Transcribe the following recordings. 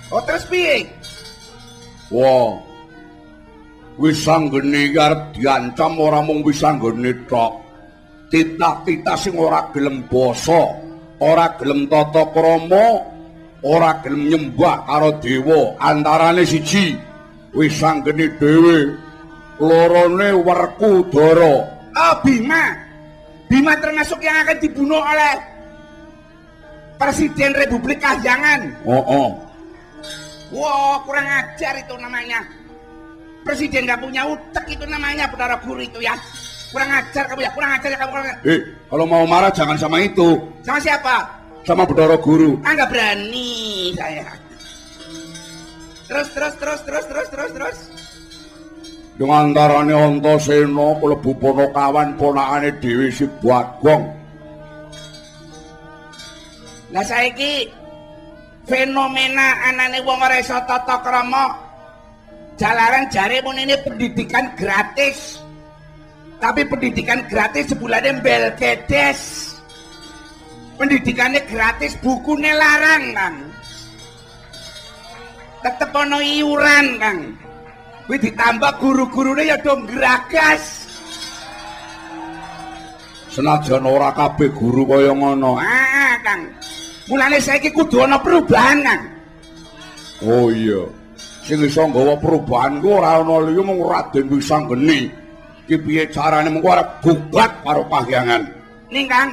Oh terus piye? Wah. Wisanggeni arep diancam ora mung wisanggeni tok. Titah-titah sing ora gelem basa, ora gelem tata krama, ora gelem nyembah karo dewa, antarane siji Wisanggeni dhewe, lorone Werkudara. Oh Bima. Bima termasuk yang akan dibunuh oleh Presiden Republik Kahyangan. Oh. Wah, kurang ajar itu namanya. Presiden nggak punya utek itu namanya, Bathara Guru itu ya. Kurang ajar kamu ya, kurang ajar ya kamu. Kalau mau marah jangan sama itu. Sama siapa? Sama Bathara Guru. Nggak berani saya. Terus. Dengan antarane Antasena klebu Panakawan ponakane Dewi Si Bagong. Lah saiki fenomena anane wong ora iso tata krama. Jalaran jare mun ini pendidikan gratis. Tapi pendidikan gratis sebulannya belgedes. Pendidikannya gratis, bukunya larang, Kang. Tetep ono iuran, Kang. Kuwi ditambah guru-gurune ya dong geragas. Senajan ora kabeh guru kaya ngono. Kang. Mulane saiki kudu ana perubahan, Kang. Oh iya. Sing iso nggawa perubahan ku ora ana liya mung Raden Wisanggeni. Ki piye carane mengko arep bubat karo Kahyangan. Ning Kang,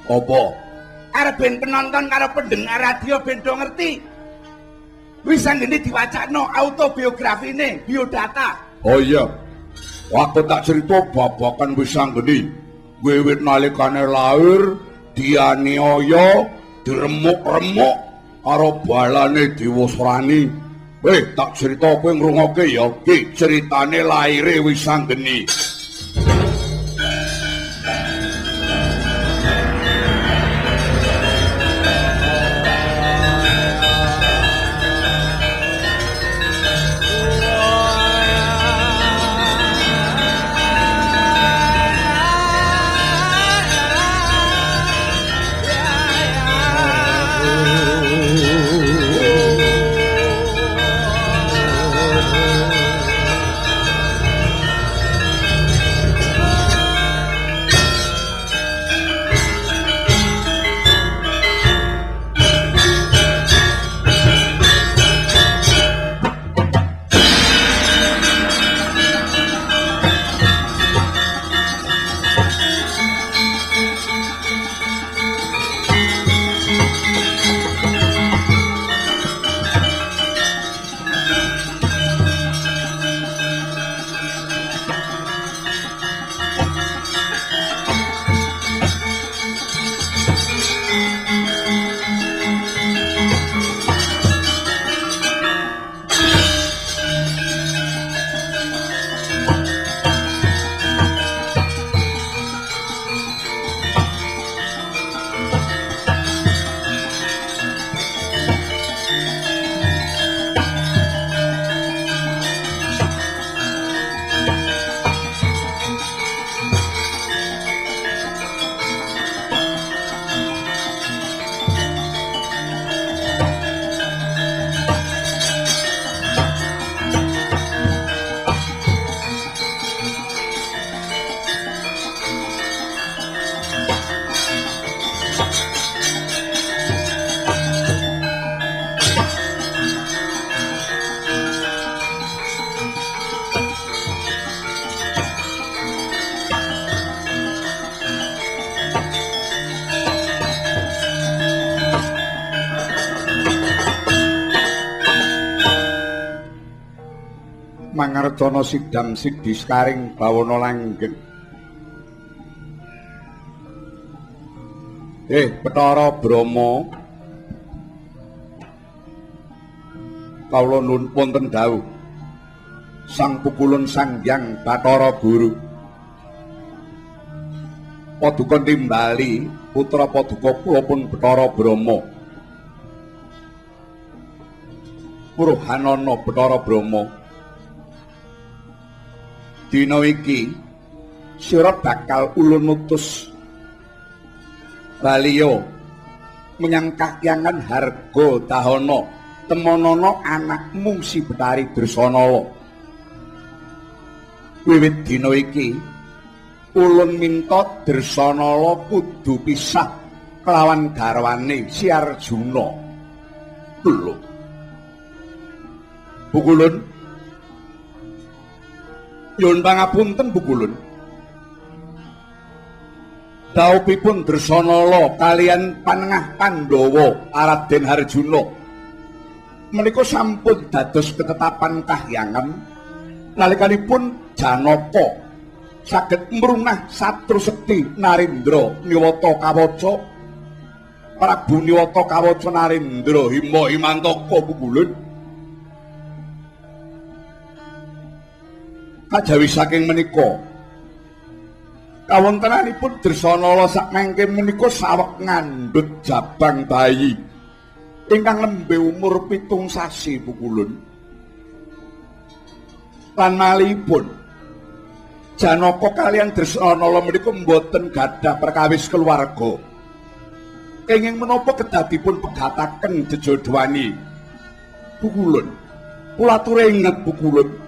apa? arep ben penonton karo pendengar radio ben do ngerti. Wisanggeni diwacakno autobiografine, biodata. Oh iya. Waktu tak cerita babakan Wisanggeni. Wiwit nalikane lair, dianiaya, diremuk-remuk karo balane Dewasrani. Tak cerita kowe ngrungokke ya, iki ceritane laire Wisanggeni. Mangarjana sidang sidhi skaring bawana langgeng. Bathara Brama, kawula nuwun wonten dawuh. Sang Pukulun Sanghyang Bathara Guru. Paduka timbali putra paduka kula pun Bathara Brama. Purhanana Bathara Brama. Dina iki sira bakal ulun utus baliya menyang Kahyangan Harga Dahana temonono anakmu si Betari Dresanala. Wiwit dina iki ulun minta Dresanala kudu pisah kelawan garwane si Arjuna. Lho. Bukulun. Nyuwun pangapunten Bukulun. Daupipun Dresanala kalian panengah Pandhawa Raden Harjuna menika sampun dados ketetapan kahyangan nalikanipun Janaka saged mrunah satru sekti Narendra Niwata Kawaca Prabu Niwata Kawaca Narendra Hima Himantaka Bukulun. Kajawi saking menika kawontenanipun Dresanala sakmengke menika saweg ngandhut jabang bayi ingkang lembe umur 7 sasi Bukulun. Lan malihipun Janaka kaliyan Dresanala menika mboten gadah perkawis keluarga. Kenging menapa kedadipun pegataken jejodhani Bukulun. Kula atur inget Bukulun.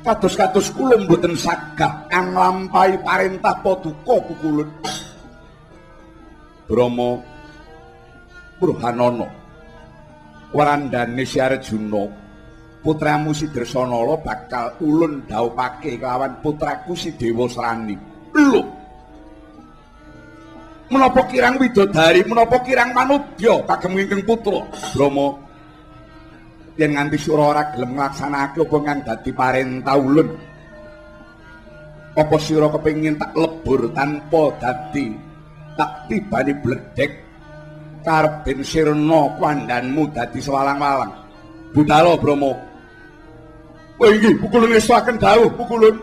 Kados-kados kula mboten sagah anglampahi parentah paduka Bukulun. Brama Bruhanana warandane si Arjuna putramu si Dresanala bakal ulun dhawuhake kelawan putraku si Dewasrani. Lho. Menapa kirang widodari, menapa kirang manudya kagem ingkang putra Brama yen nganti sira ora gelem nglaksanakake apa kang dadi parentah ulun. Apa sira kepengin tak lebur tanpa dadi tak tibani bledhek karep ben sirna kandhanmu dadi sewalang-walang. Budhal Brama. Oh inggih Bukulun ngestuaken dawuh Bukulun.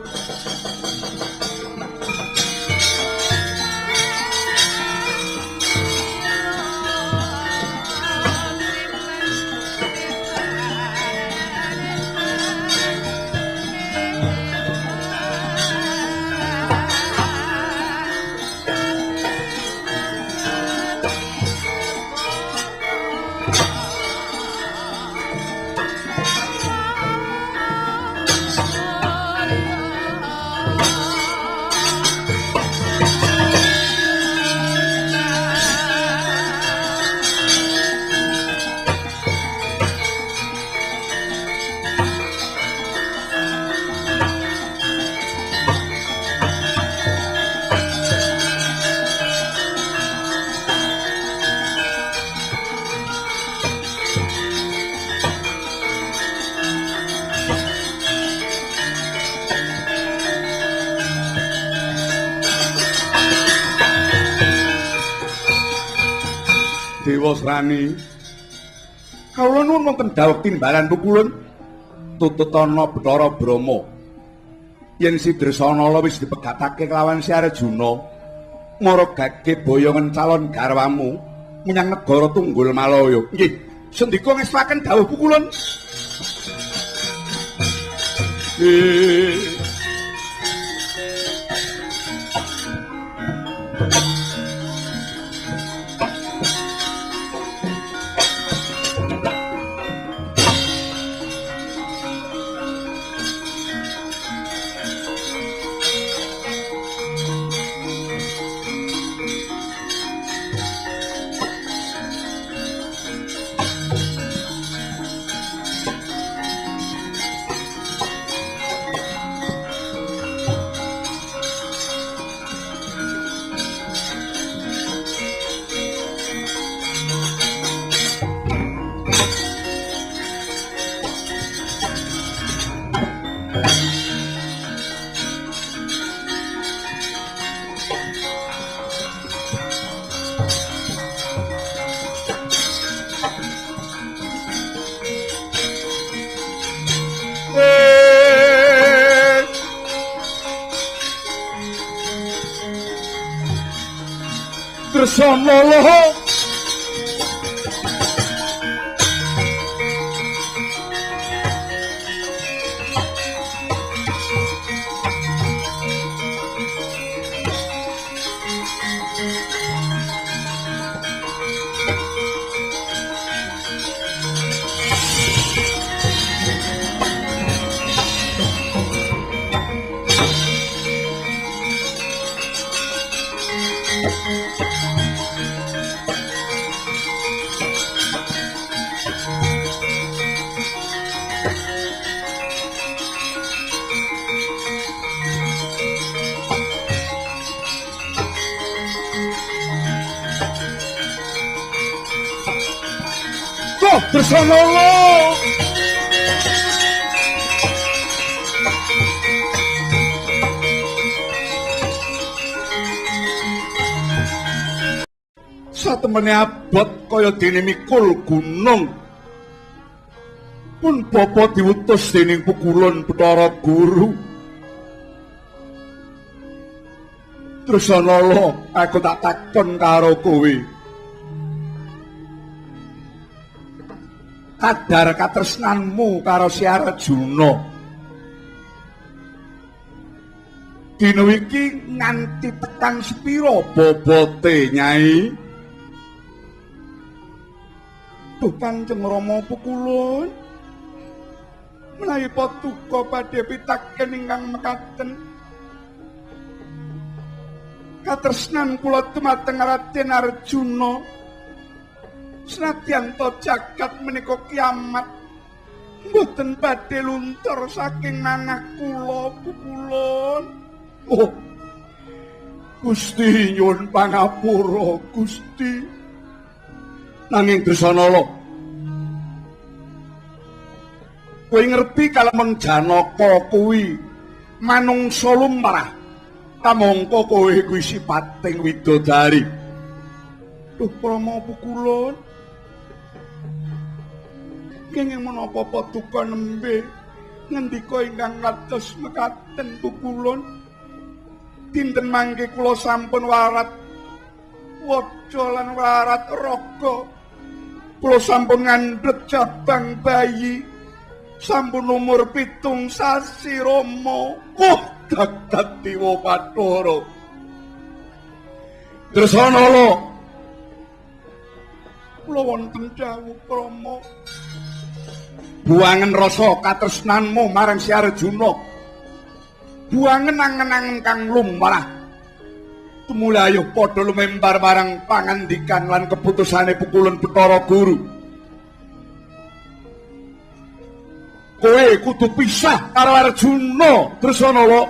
Dewasrani kawula nuwun wonten dawuh timbalan Bukulun tututana Bathara Brama yen si Dresanala wis dipegatake kelawan si Arjuna maragake boyongan calon garwamu menyang negara Tunggul Malaya. Nggih sendika ngestuaken dawuh Bukulun. Dresanala Dresana satemene abot kaya dene mikul gunung pun bapa diutus dening Pukulun Bathara Guru. Tresana aku tak takon karo kowe. Kadar katresnanmu karo Si Arjuna dina iki nganti tekan sepira bobote, Nyai? Duh Kanjeng Rama Pukulun, menawi patuko badhe pitaken ingkang mekaten. Katresnan kula dumateng Raden Arjuna senadyan to jagat menika kiamat mboten badhe luntur saking manah kula Pukulun. Oh, Gusti nyuwun pangapura Gusti. Nanging Dresana kowe ngerti kalemeng Janaka kuwi manungsa lumrah, kamangka kowe kuwi sipating widodari. Duh Rama Pukulun, kenging menapa patuko nembe ngendika ingkang kados mekaten Pukulun. Dinten mangke kula sampun warat waja lan warat raga. Kula sampun ngandhut cabang bayi, sampun umur 7 sasi Rama. Oh, Jagat Dewa Bathara. Dresana kula wonten dawuh Rama. Buangen rasa katresnanmu marang Si Arjuna. Buangen angen-angen kang lumrah. Tumula ayo padha lumembar marang pangandikan lan keputusane Pukulun Bathara Guru. Kowe kudu pisah karo Arjuna, Dresana.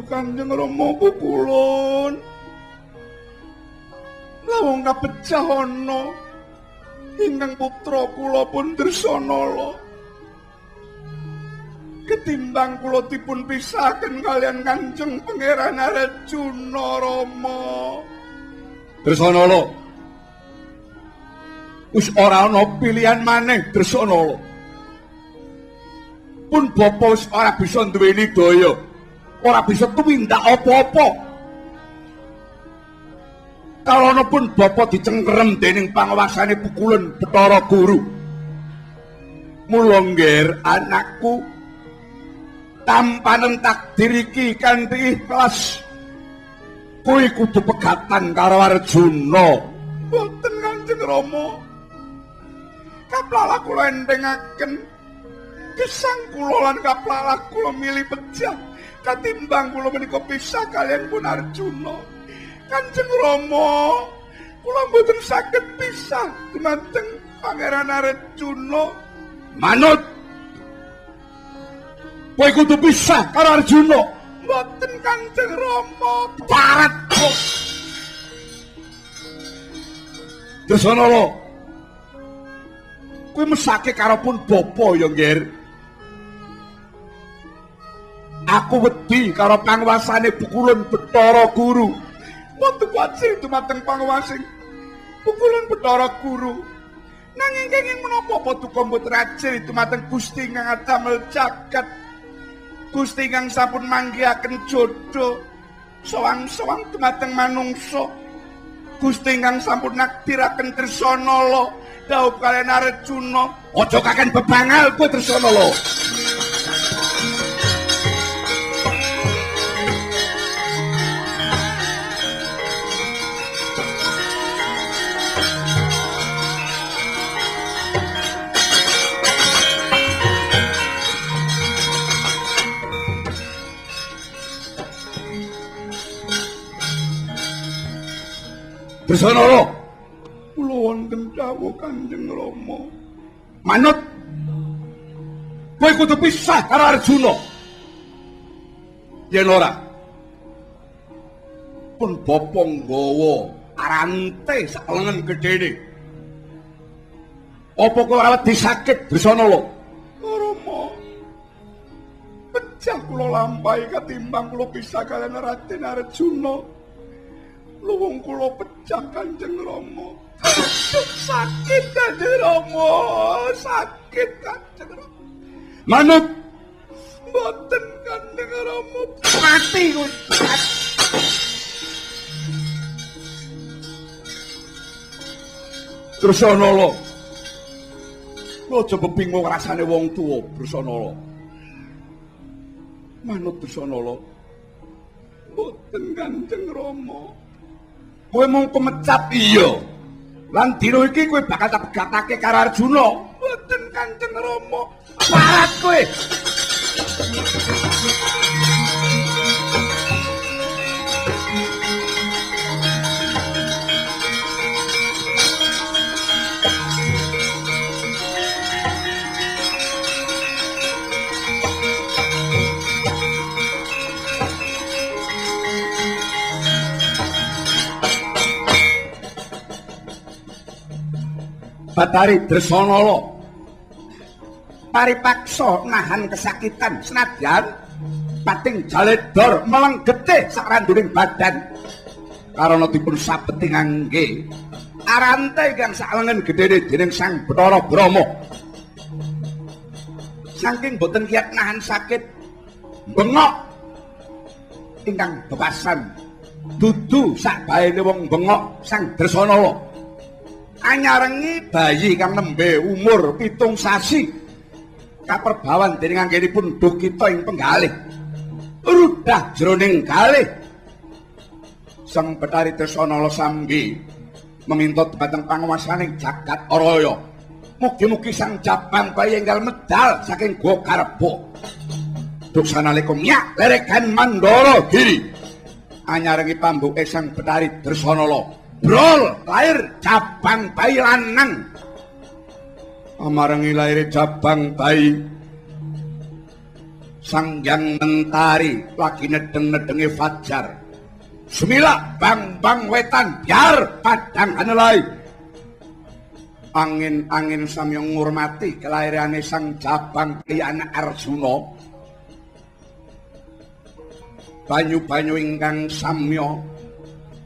Kanjeng Rama Pukulun, lawang kapecah ana ingkang putra kula pun Dresana. Ketimbang kula dipun pisahaken kalian Kanjeng Pangeran Arjuna Rama. Dresana, wis ora ana pilihan maneh Dresana. Pun bapa wis ora bisa duweni daya. Ora bisa tumindak apa-apa. Kalana pun bapa dicengkerem dening panguwasane Pukulun Bathara Guru. Mula ngger anakku, tampanen takdir iki kanthi ikhlas. Kowe kudu pegatan karo Arjuna. Boten Kanjeng Rama. Kaplala kula endengaken gesang kula lan kaplala kula milih pejah. Katimbang kula menika pisah kalian pun Arjuna. Kanjeng Rama, kula mboten saged pisah dumateng Pangeran Arjuna. Manut, kowe kudu pisah karo Arjuna. Mboten Kanjeng Rama, parat kok. Dresana, kowe mesake karo pun bapa ya, Nggir. Aku wedi karo panguwasane Pukulun Bathara Guru. Wonten wajib dumateng panguwasing Pukulun Bathara Guru. Nanging kenging menapa patuko mboten rajil dumateng Gusti ingkang adamel jagat. Gusti ingkang sampun manggihaken jodho sowang-sowang dumateng manungsa. Gusti ingkang sampun nakdiraken Dresana dawuh kaliyan Arjuna. Aja kaken bebangal kowe Dresana. Dresana, kula wonten dawuh Kanjeng Rama. Manut, kowe kudu pisah karo Arjuna. Yen ora, pun bapa nggawa arante sak lengen gedhene. Apa kowe ora wedi sakit Dresana? Rama, pecah kula lampahi katimbang kula pisah kaliyan Raden Arjuna. Luwung kula pecah Kanjeng Rama. Sakit Kanjeng Rama, sakit Kanjeng Rama. Manut, mboten Kanjeng Rama, mati kowe. Dresana, aja bingung rasane wong tuwa, Dresana. Manut Dresana, mboten Kanjeng Rama. Kowe mung pemecat iya. Lan dina iki kowe bakal tak pegatake karo Arjuna. Mboten Kanjeng Rama. Parat kowe. Batari Dresana paripaksa nahan kesakitan senadyan pating jaledor melenggete sakranduning badan karana dipun sabeti ngangge arante ingkang salengen gedhene dening Sang Bathara Brama. Saking boten kiyat nahan sakit bengok ingkang bebasan dudu sak baene wong bengok Sang Dresana. Anyarengi bayi kang nembe umur 7 sasi kaperbawan dening anggenipun Dukita ing penggalih rudah jroning kalih. Sang Bathari Dresana sambi meminta dhateng panguwasaning jagat raya. Mugi-mugi sang Jabang bayi enggal medal saking Gokarba. Duk sanalika nyak leregan Mandara Giri anyarengi pambuke sang Bathari Dresana brol lair Jabang bayi lanang. Amarengi lair Jabang bayi Sang Hyang Mentari lagi nedeng-nedengi fajar. Sumilak bang-bang wetan biar padang hanelai. Angin-angin samya ngurmati kelairane Sang Jabang bayi anak Arjuna. Banyu-banyu ingkang samya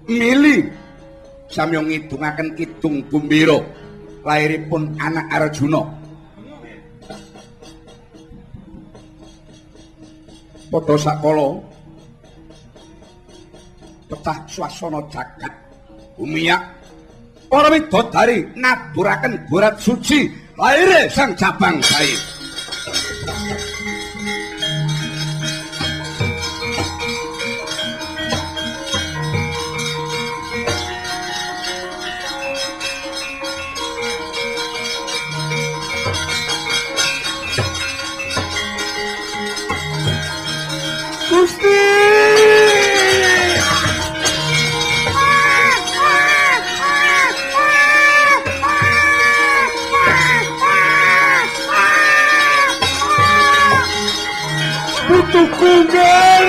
mili samya ngidungaken kidung gumbira lairipun anak Arjuna. Padha sakala pecah swasana jagat umiyak para widodari naburaken gorat suci laire Sang Jabang bayi. Gusti Putu Kunggar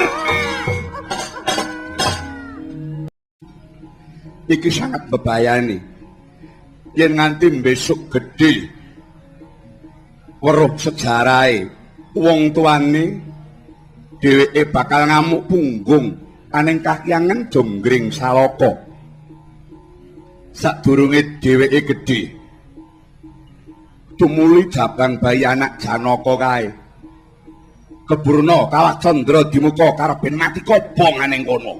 iki sangat bebayani yen nganti besok gedhe weruh sejarahe wong tuane dheweke bakal ngamuk punggung aning kahyangan jonggring salaka. Sadurunge dheweke gedhe tumuli Jabang bayi anak Janaka kae keburna kalah Candra dimuka karepen mati kobong aning kono.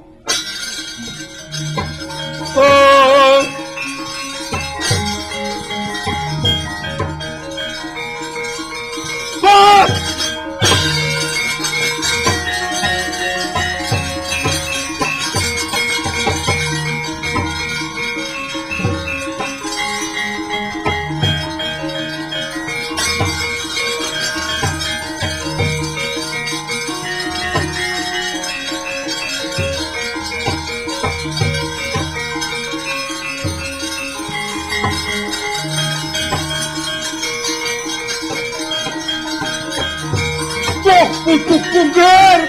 putuku ger.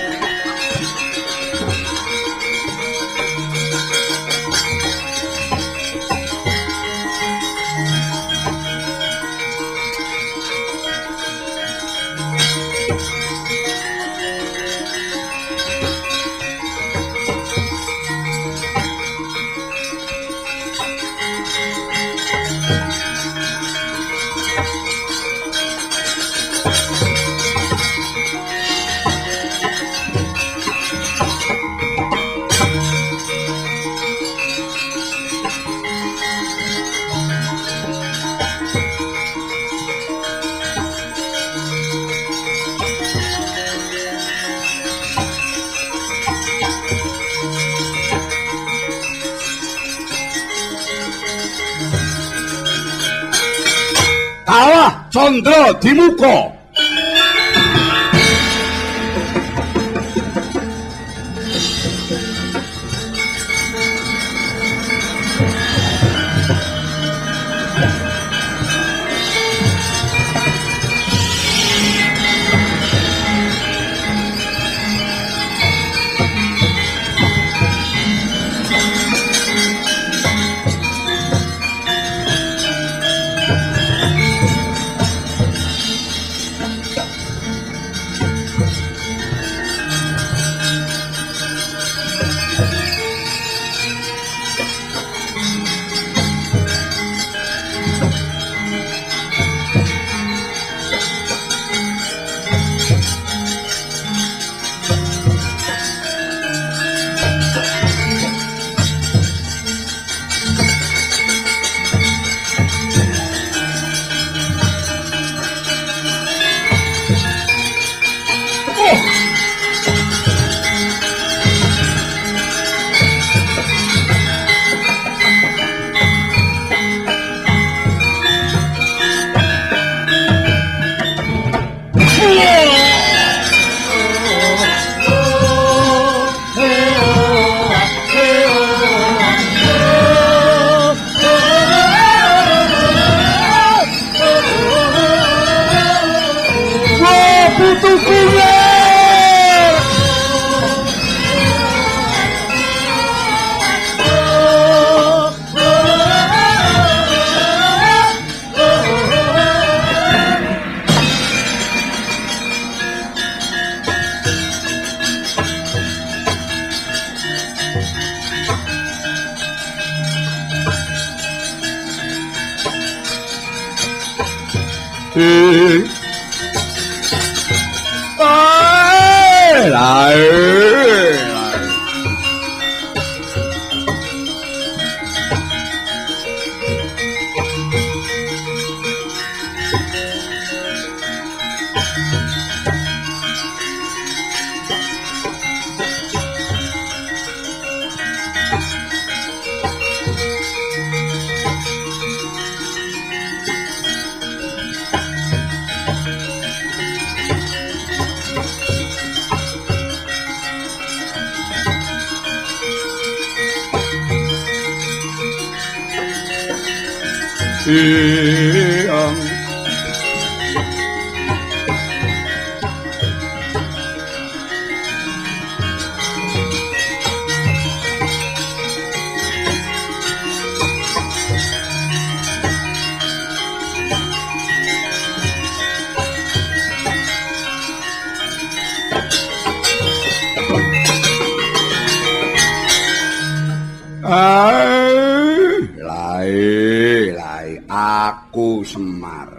Kawah Condro dimuka. Aku Semar,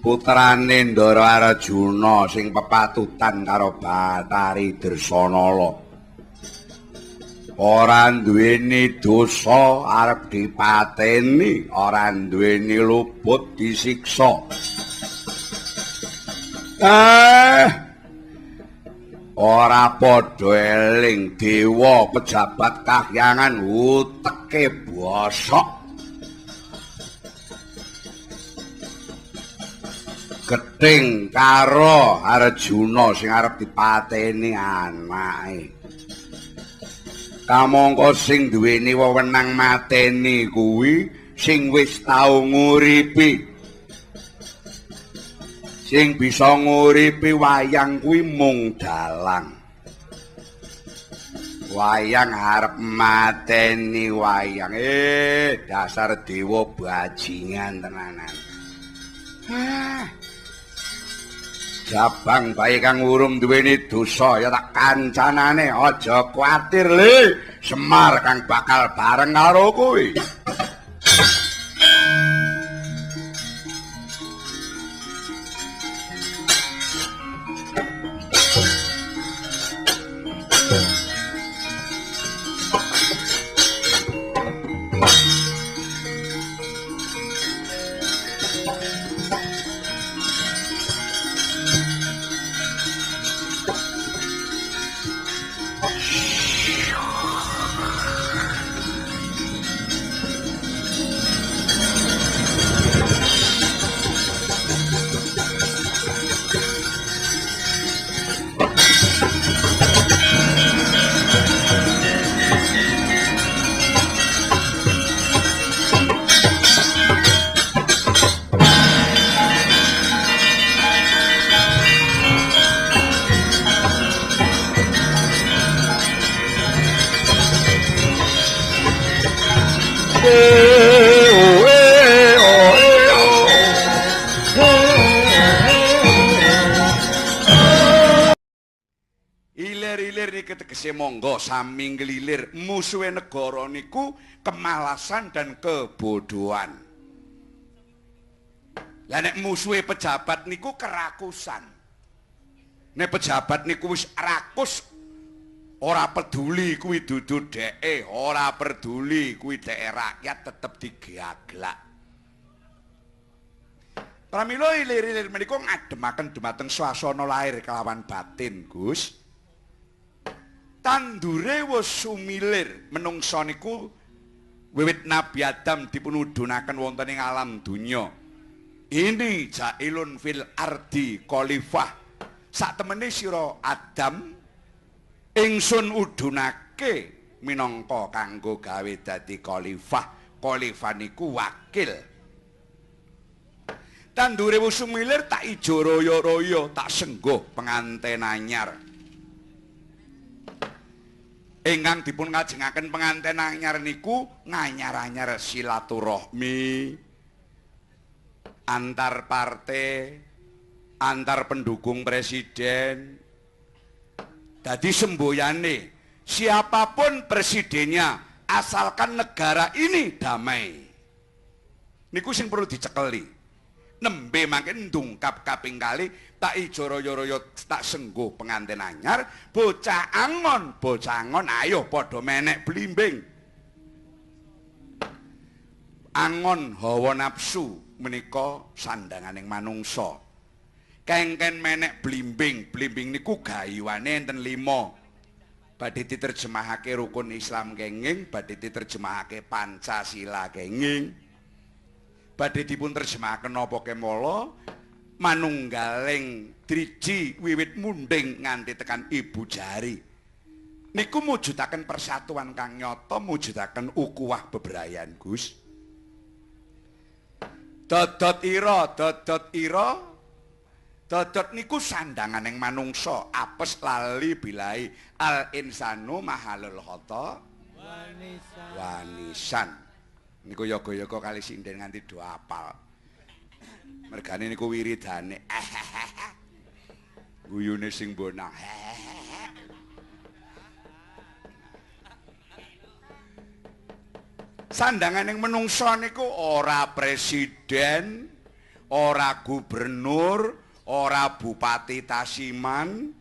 putrane Ndara Arjuna sing pepatutan karo Bathari Dresanala. Ora duweni dosa arep dipateni, ora duweni luput disiksa. Ora padha eling dewa pejabat kahyangan uteke bosok. Gething karo Arjuna sing arep dipateni anake. Kamangka sing duweni wewenang mateni kuwi sing wis tau nguripi. Sing bisa nguripi wayang kuwi mung dalang. Wayang arep mateni wayang. Dasar dewa bajingan tenanan. Jabang bae kang urung duweni dosa ya tak kancanane aja kuwatir le. Semar kang bakal bareng karo kowe. Ilir-ilir niki tegese monggo sami nglilir musuhe negara niku kemalasan dan kebodohan. Lah nek musuhe pejabat niku kerakusan. Nek pejabat niku wis rakus ora peduli kuwi dudu dheke, ora peduli kuwi dheke rakyat tetep digaglak. Pramila ilir-ilir menika ngademaken dumateng swasana lahir kelawan batin, Gus. Tandure wis sumilir menungsa niku wiwit Nabi Adam dipun udhunaken wonten ing alam donya. Ini jailun fil ardi khalifah. Saktemene sira Adam ingsun udhunake minangka kanggo gawe dadi khalifah. Khalifah niku wakil. Tandure wis sumilir tak ijo royo-royo tak sengguh penganten anyar. Ingkang dipun ngajengaken penganten anyar niku nganyar-anyar silaturahmi antar partai, antar pendukung presiden. Dadi semboyane siapapun presidennya asalkan negara ini damai. Niku sing perlu dicekeli. Nembe mangken ndungkap kaping kali tak ijo royo-royo tak sengguh penganten anyar, bocah angon ayo padha menek blimbing. Angon hawa nafsu menika sandanganing manungsa. Kengken menek blimbing niku gayuane enten 5. Badhe diterjemahake rukun Islam kenging, badhe diterjemahake Pancasila kenging. Badhe dipun terjemahaken napa kemala manunggaling driji wiwit munding nganti tekan ibu jari. Niku mujudaken persatuan kang nyata, mujudaken ukuwah bebrayan, Gus. Dodot ira niku sandanganing manungsa apes lali bilai al insanu mahalul khata wanisan. Niku yoga-yoga kali sinden nganti do apal. Mergane niku wiridane. Guyune sing bonang. Sandanganing menungsa niku ora presiden, ora gubernur, ora bupati Tasiman.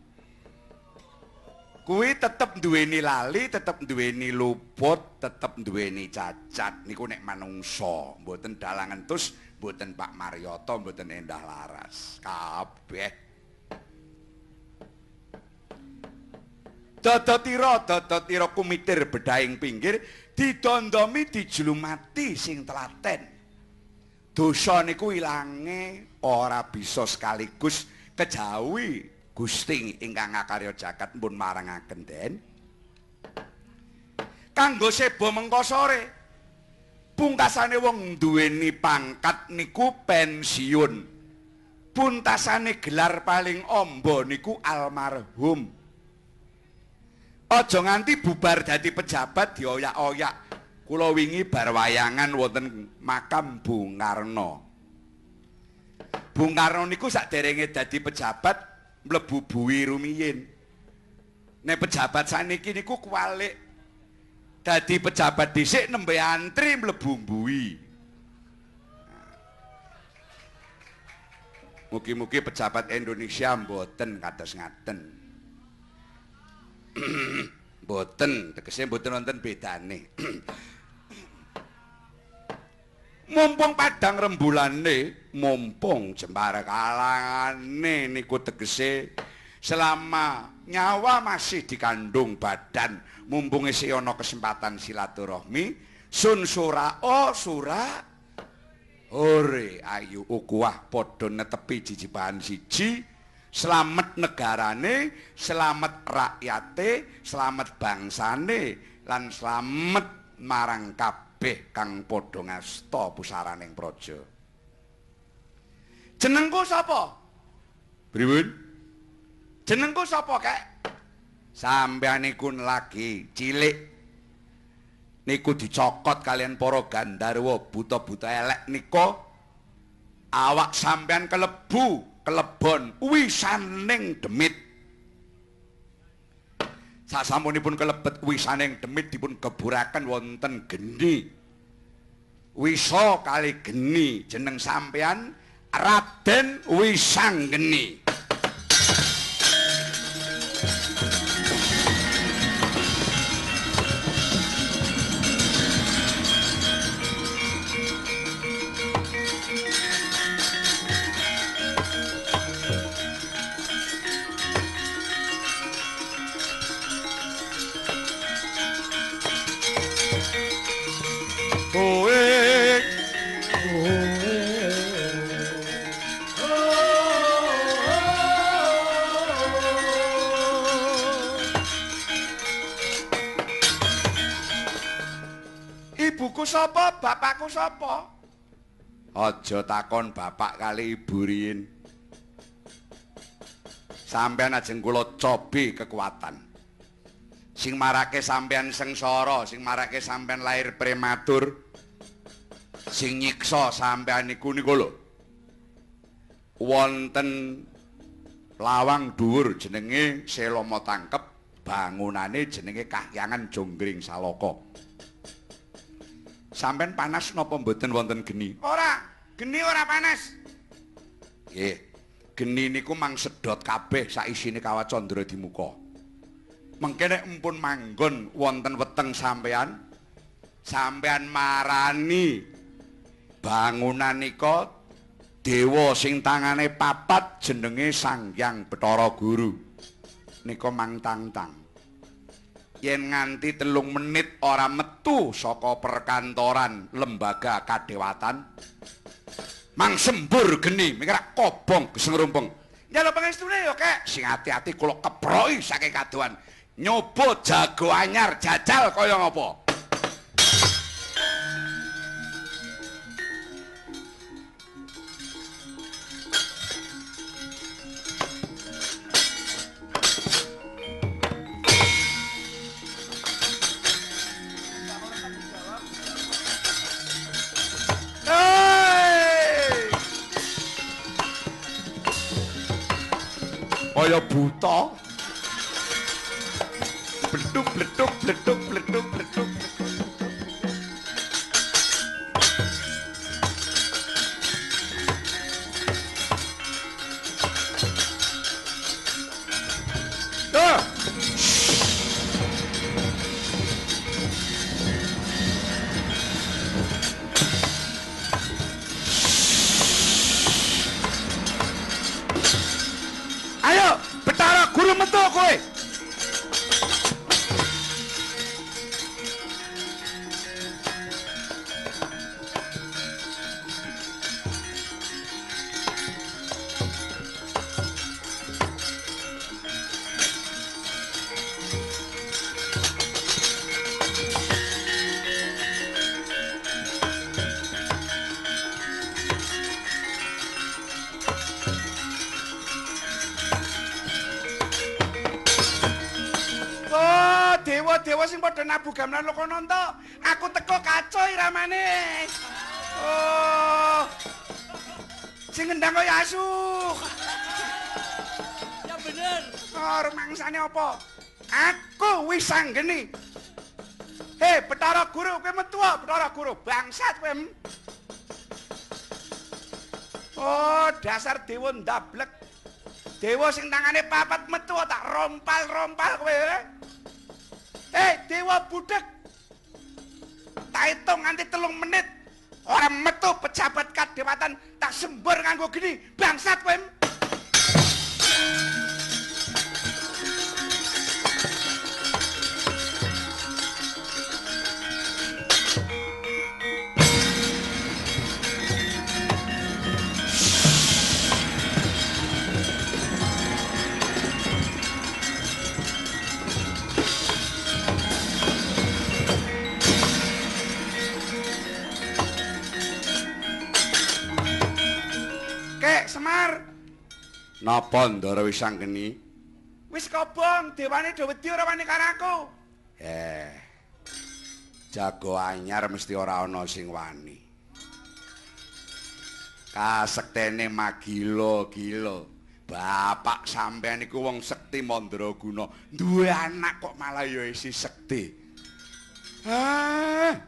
Kuwi tetep duweni lali, tetep duweni luput, tetep duweni cacat. Niku nek manungsa, mboten Dalang Entus, mboten Pak Marioto, mboten Endah Laras. Kabeh. Dodotira kumitir bedahing pinggir, didondomi dijlumati sing telaten. Dosa niku ilange ora bisa sekaligus kejawi Gusti ingkang ngakarya jagat pun marangaken den. Kanggo seba mengko sore. Pungkasane wong duweni pangkat niku pensiun. puntasane gelar paling amba niku almarhum. Aja nganti bubar dadi pejabat dioyak-oyak. Kula wingi bar wayangan wonten makam Bung Karno. Bung Karno niku sakderenge dadi pejabat mlebu buwi rumiyin. Nek pejabat saniki niku kuwalik. Dadi pejabat dhisik nembe antri mlebu buwi. Mugi-mugi pejabat Indonesia mboten kados ngaten. Mboten, tegese mboten wonten bedane. Mumpung padang rembulane, mumpung jembar kalangane niku tegese selama nyawa masih dikandung badan, mumpung isih ana kesempatan silaturahmi, sun sura o sura ore ayu ukuah padha netepi jijibahan siji, selamat negarane, selamat rakyate, selamat bangsane, lan selamat marang kabeh kang padha ngasta pusaraning praja. Jenengku sapa? Pripun? Jenengku sapa, Kek? Sampeyan niku lagi cilik niku dicokot kalian para gandarwa buta-buta elek nika, awak sampeyan kelebon wisaning demit. Sasampunipun kelebet wisaning demit dipun geburaken wonten geni. Wisa kali geni, jeneng sampeyan Raden Wisanggeni. Ibuku sapa, bapakku sapa? Aja takon bapak kali ibu riyin. Sampeyan ajeng kula cobi kekuatan. Sing marake sampeyan sengsara, sing marake sampeyan lahir prematur, sing nyiksa sampeyan niku lho. Wonten lawang dhuwur jenenge Selama Tangkep, bangunane jenenge Kahyangan Jonggring Salaka. Sampeyan panas napa mboten wonten geni? Ora, geni ora panas. Nggih. Geni niku mang sedot kabeh sak isine Kawat Candra di muka. Mengke nek empun manggon wonten weteng sampeyan, sampeyan marani bangunan nika dewa sing tangane papat jenenge Sanghyang Bathara Guru. Nika mang tang-tang. Yen nganti 3 menit ora metu saka perkantoran lembaga kadewatan, mang sembur geni mikir kobong gesengrumpeng. Njaluk pangestune ya, Kek. Sing ati-ati kula keproki saking kadohan. Nyoba jago anyar jajal kaya ngapa? Kaya buta. Bleduk bleduk bleduk bleduk bleduk. Ayo, Bathara Guru metu kowe. dewa-dewa sing padha nabu gamelan Lokananta. Aku teko kacau iramane. Oh. Sing ngendang kaya asu. Ya bener. Oh, rumangsane apa? Aku Wisanggeni. Hei, Bathara Guru, kowe metu wae, Bathara Guru. Bangsat kowe. Oh, dasar dewa ndablek. Dewa sing tangane papat metu tak rompal-rompal kowe. Dewa budhek. Tak hitung nganti 3 menit. Ora metu pejabat kadewatan tak sembur nganggo geni. Bangsat kowe. Semar. Napa Ndara Wisanggeni? Wis kobong, dewane do wedi ora wani karo aku. Jago anyar mesti ora ana sing wani. Kasektene magila-gila. Bapak sampean iku wong sekti mandraguna, duwe anak kok malah ya isi sekti.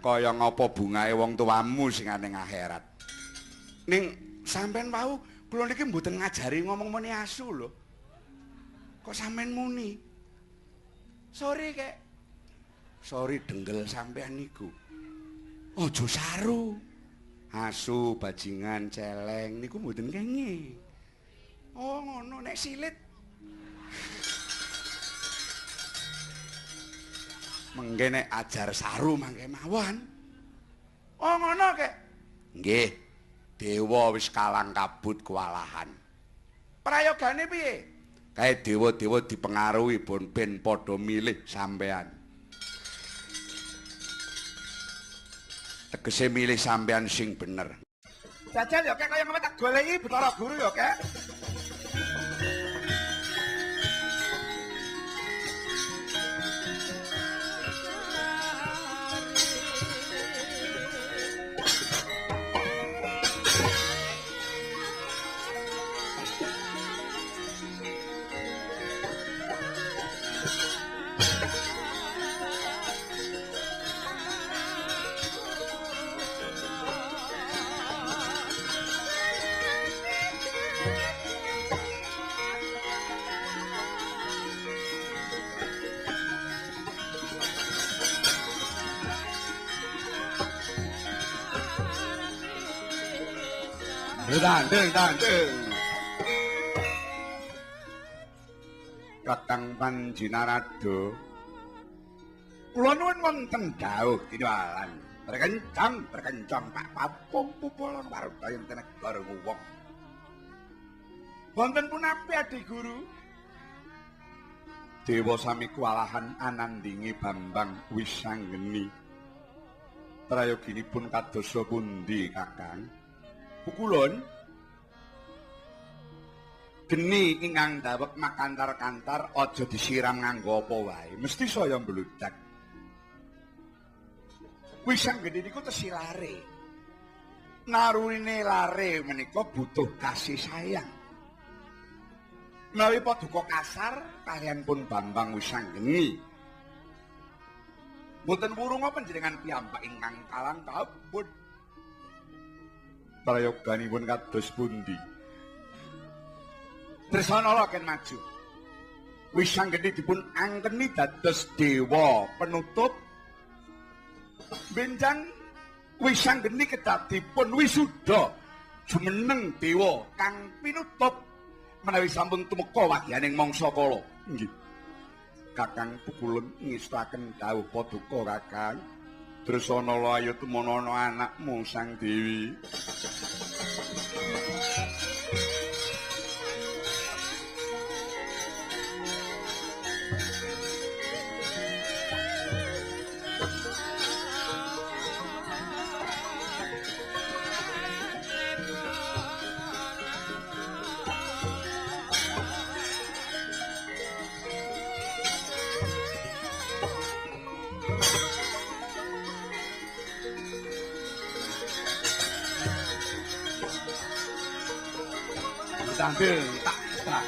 Kaya ngapa bungae wong tuamu sing ning akhirat. Ning sampean wau kula niki mboten ngajari ngomong muni asu lho. Kok sampean muni? Sorry kek. Sorry denggel sampean niku. Aja saru. Asu, bajingan, celeng niku mboten kenging. Oh ngono nek silit. Mengke nek ajar saru mangke mawon. Oh ngono kek. Nggih. Dewa wis kalang kabut kewalahan. Prayogane piye? Kae dewa-dewa dipengaruhi ben padha milih sampean. Tegese milih sampean sing bener. Jajal ya kek kaya ngene tak goleki Bathara Guru ya kek. Dandeng. Kakang Panjinarada. Kula nuwun wonten dawuh tinawalan. Berkencang Pak Papung pupulon wartayun negara wong. Wonten punapi Adi Guru? Dewa sami kuwalahan anandingi Bambang Wisanggeni. Prayoginipun kadosa pundi Kakang? Pukulun geni ingkang dawek makantar-kantar aja disiram nganggo apa wae, mesti saya mbludak. Wisanggeni niku tesilare. Narune lare menika butuh kasih sayang. Menawi paduka kasar kaliyan pun Bambang Wisanggeni. Mboten wurunga panjenengan piyambak ingkang kalang kabut. Prayoganipun kados pundi? Tresna ken maju. Wisanggeni dipun angkeni dados dewa penutup. Benjang Wisanggeni kedadipun wisuda jumeneng dewa kang pinutup menawi sampun tumeka wagyaning mangsa kala. Nggih. Kakang Pukulun ngestaken dawuh paduka Kakang. Tresna ayo tumono anakmu Sang Dewi. Sambil tak tak.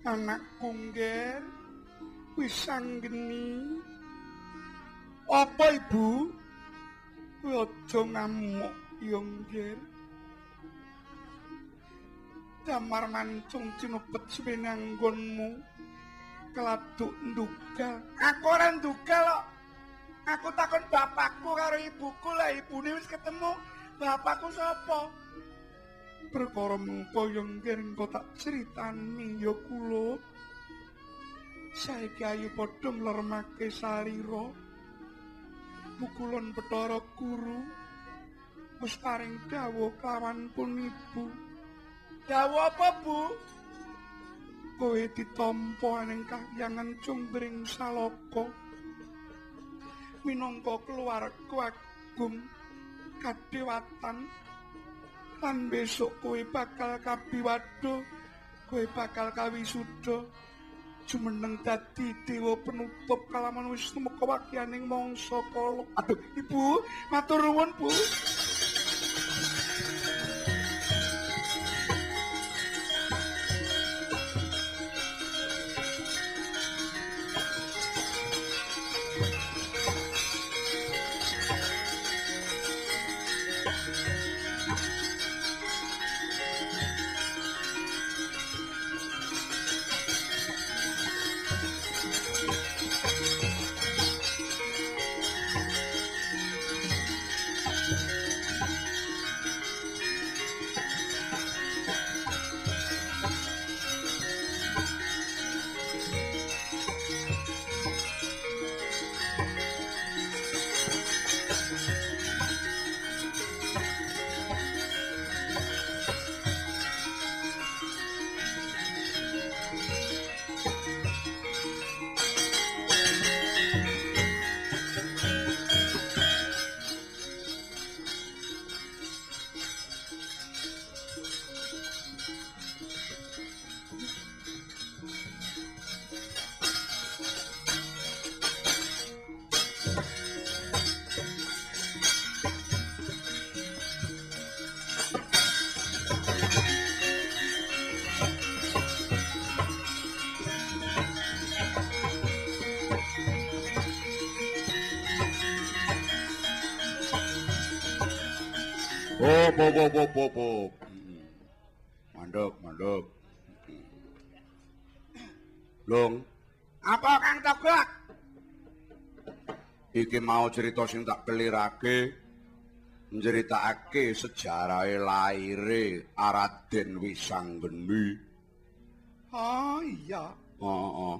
Anakku ngger wis anggeni. Apa Ibu? Aja ngamuk ya ngger. Damar mancung cinepet suwene anggonmu. Keladuk ndugal. Aku ora ndugal kok. Aku takon bapakku karo ibuku lah, ibune wis ketemu. Bapakku sapa? Perkara mengko yo ngger engko tak critani ya kula. Saiki ayu padha nglermake salira. Pukulon Bathara Guru wis paring dawuh kelawan pun ibu. Dawuh apa, Bu? Kowe ditampa ning kahyangan Cumbring Salaka minangka keluarga agung kadewatan. Lan besok kowe bakal kabiwado, kowe bakal kawisuda jumeneng dadi dewa penutup kalaman wis tumeka wakyaning mangsa kala. Aduh, Ibu, matur nuwun, Bu. Bob. Mandek. Long. Apa Kang Togok? Iki mau cerita sing tak kelirake, njeritakake sejarahe laire Raden Wisanggeni. Oh iya. Heeh.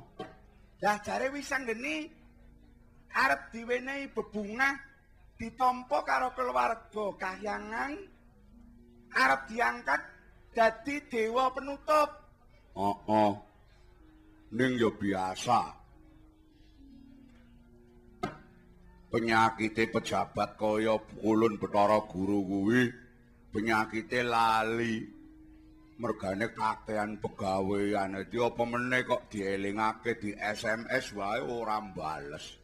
Lah jare Wisanggeni arep diwenehi bebungah ditampa karo keluarga kahyangan, arep diangkat dadi dewa penutup. Heeh. Ning ya biasa. Penyakite pejabat kaya Pukulun Bathara Guru kuwi penyakite lali. Mergane kakehan pegawean iki apa meneh kok dielingake di SMS wae ora mbales.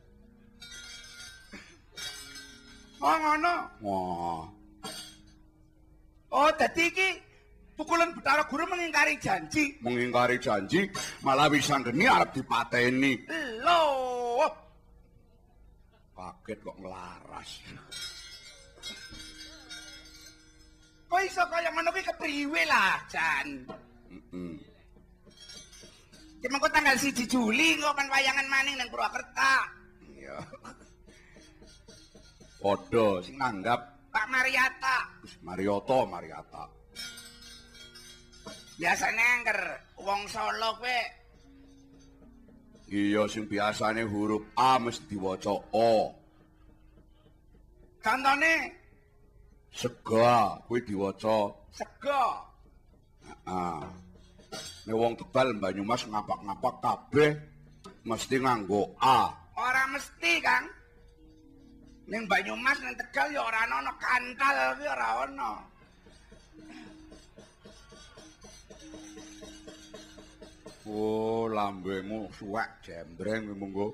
Oh ngono. Wah. Oh dadi iki Pukulan Bathara Guru mengingkari janji. Mengingkari janji, malah Wisanggeni arep dipateni. Loh. Kaget kok ngelaras. Kok iso kaya ngono kuwi kepriwe lah, Jan? Ki mengko tanggal 1 Juli engko kan wayangan maning nang Purwakerta. Iya. Padha sing nanggap Pak Mariata. Mariata. Biasane angger wong Solo kuwi Iya sing biasane huruf A mesti diwaca O. contone Sega kuwi diwaca sega. Heeh. Nek wong Tegal Banyumas ngapak-ngapak kabeh mesti nganggo A. Ora mesti, Kang. Ning Banyumas nang Tegal ya ora ana kantal kuwi ora ana. Oh, lambemu suwek jembreng monggo.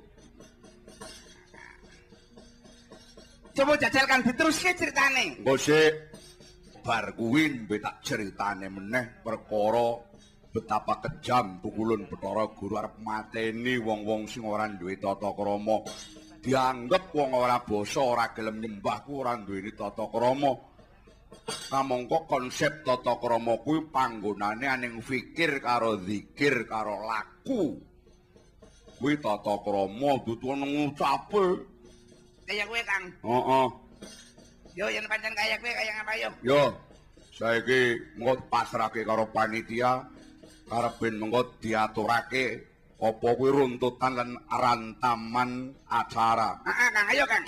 Coba jajal Kang diteruske ceritane. Engko sik bar kuwi mbek tak ceritane meneh perkara betapa kejam pukulan Bathara Guru arep mateni wong-wong sing ora duwe tata krama. Dianggep wong ora basa, ora gelem nyembah ku ora duweni tata krama. Kamangka konsep tata krama kuwi panggonane aning fikir karo zikir karo laku. Kuwi tata krama dudu ngucape. Kaya kowe, Kang. Heeh. Yo yen pancen kaya kowe kaya ngapa yo? Yo, saiki mengko pasrahke karo panitia arep ben mengko diaturake apa kuwi runtutan lan rantaman acara. Heeh, Kang, ayo, Kang.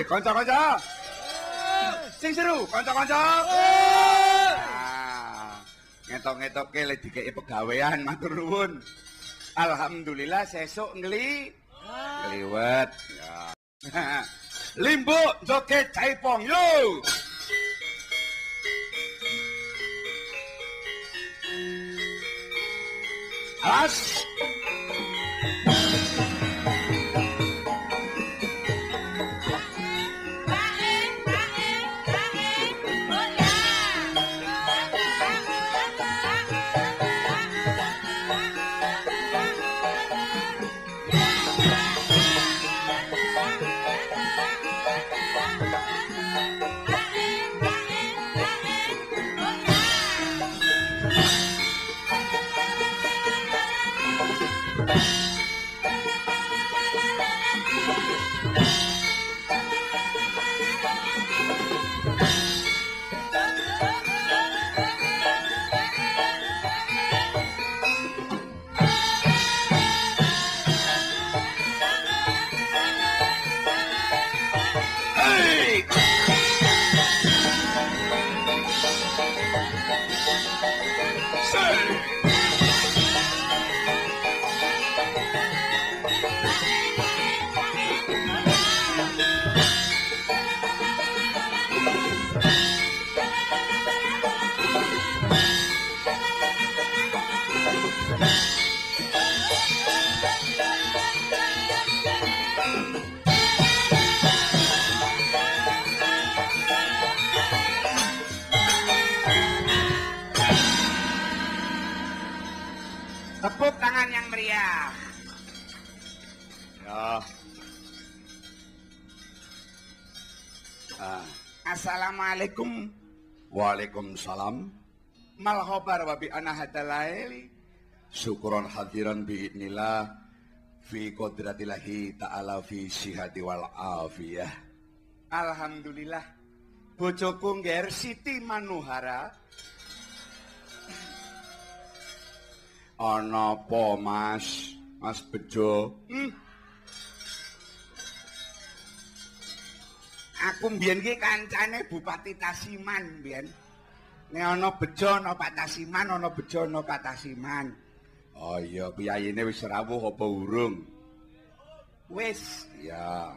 Kanca-kanca. Sing seru, kanca-kanca. Ngetok-ngetokke le dikeki pegawean matur nuwun. Alhamdulillah sesuk Kliwet. Ya. Limbuk joget jaipong yo. Alas. Tepuk tangan yang meriah. Ya. Assalamualaikum. Waalaikumsalam. Mal khabar wa bi ana hadalaili. Syukuran hadiran biidnillah fi qadratillahi ta'ala fi sihati wal afiyah. Alhamdulillah. Bojoku ngger Siti Manuhara. Ana apa, Mas? Mas Bejo? Aku mbiyen ki kancane Bupati Tasiman mbiyen. Nek ana Bejo ana Pak Tasiman, ana Bejo ana Pak Tasiman. Oh iya, piyayine wis rawuh apa urung? Wis, Ya.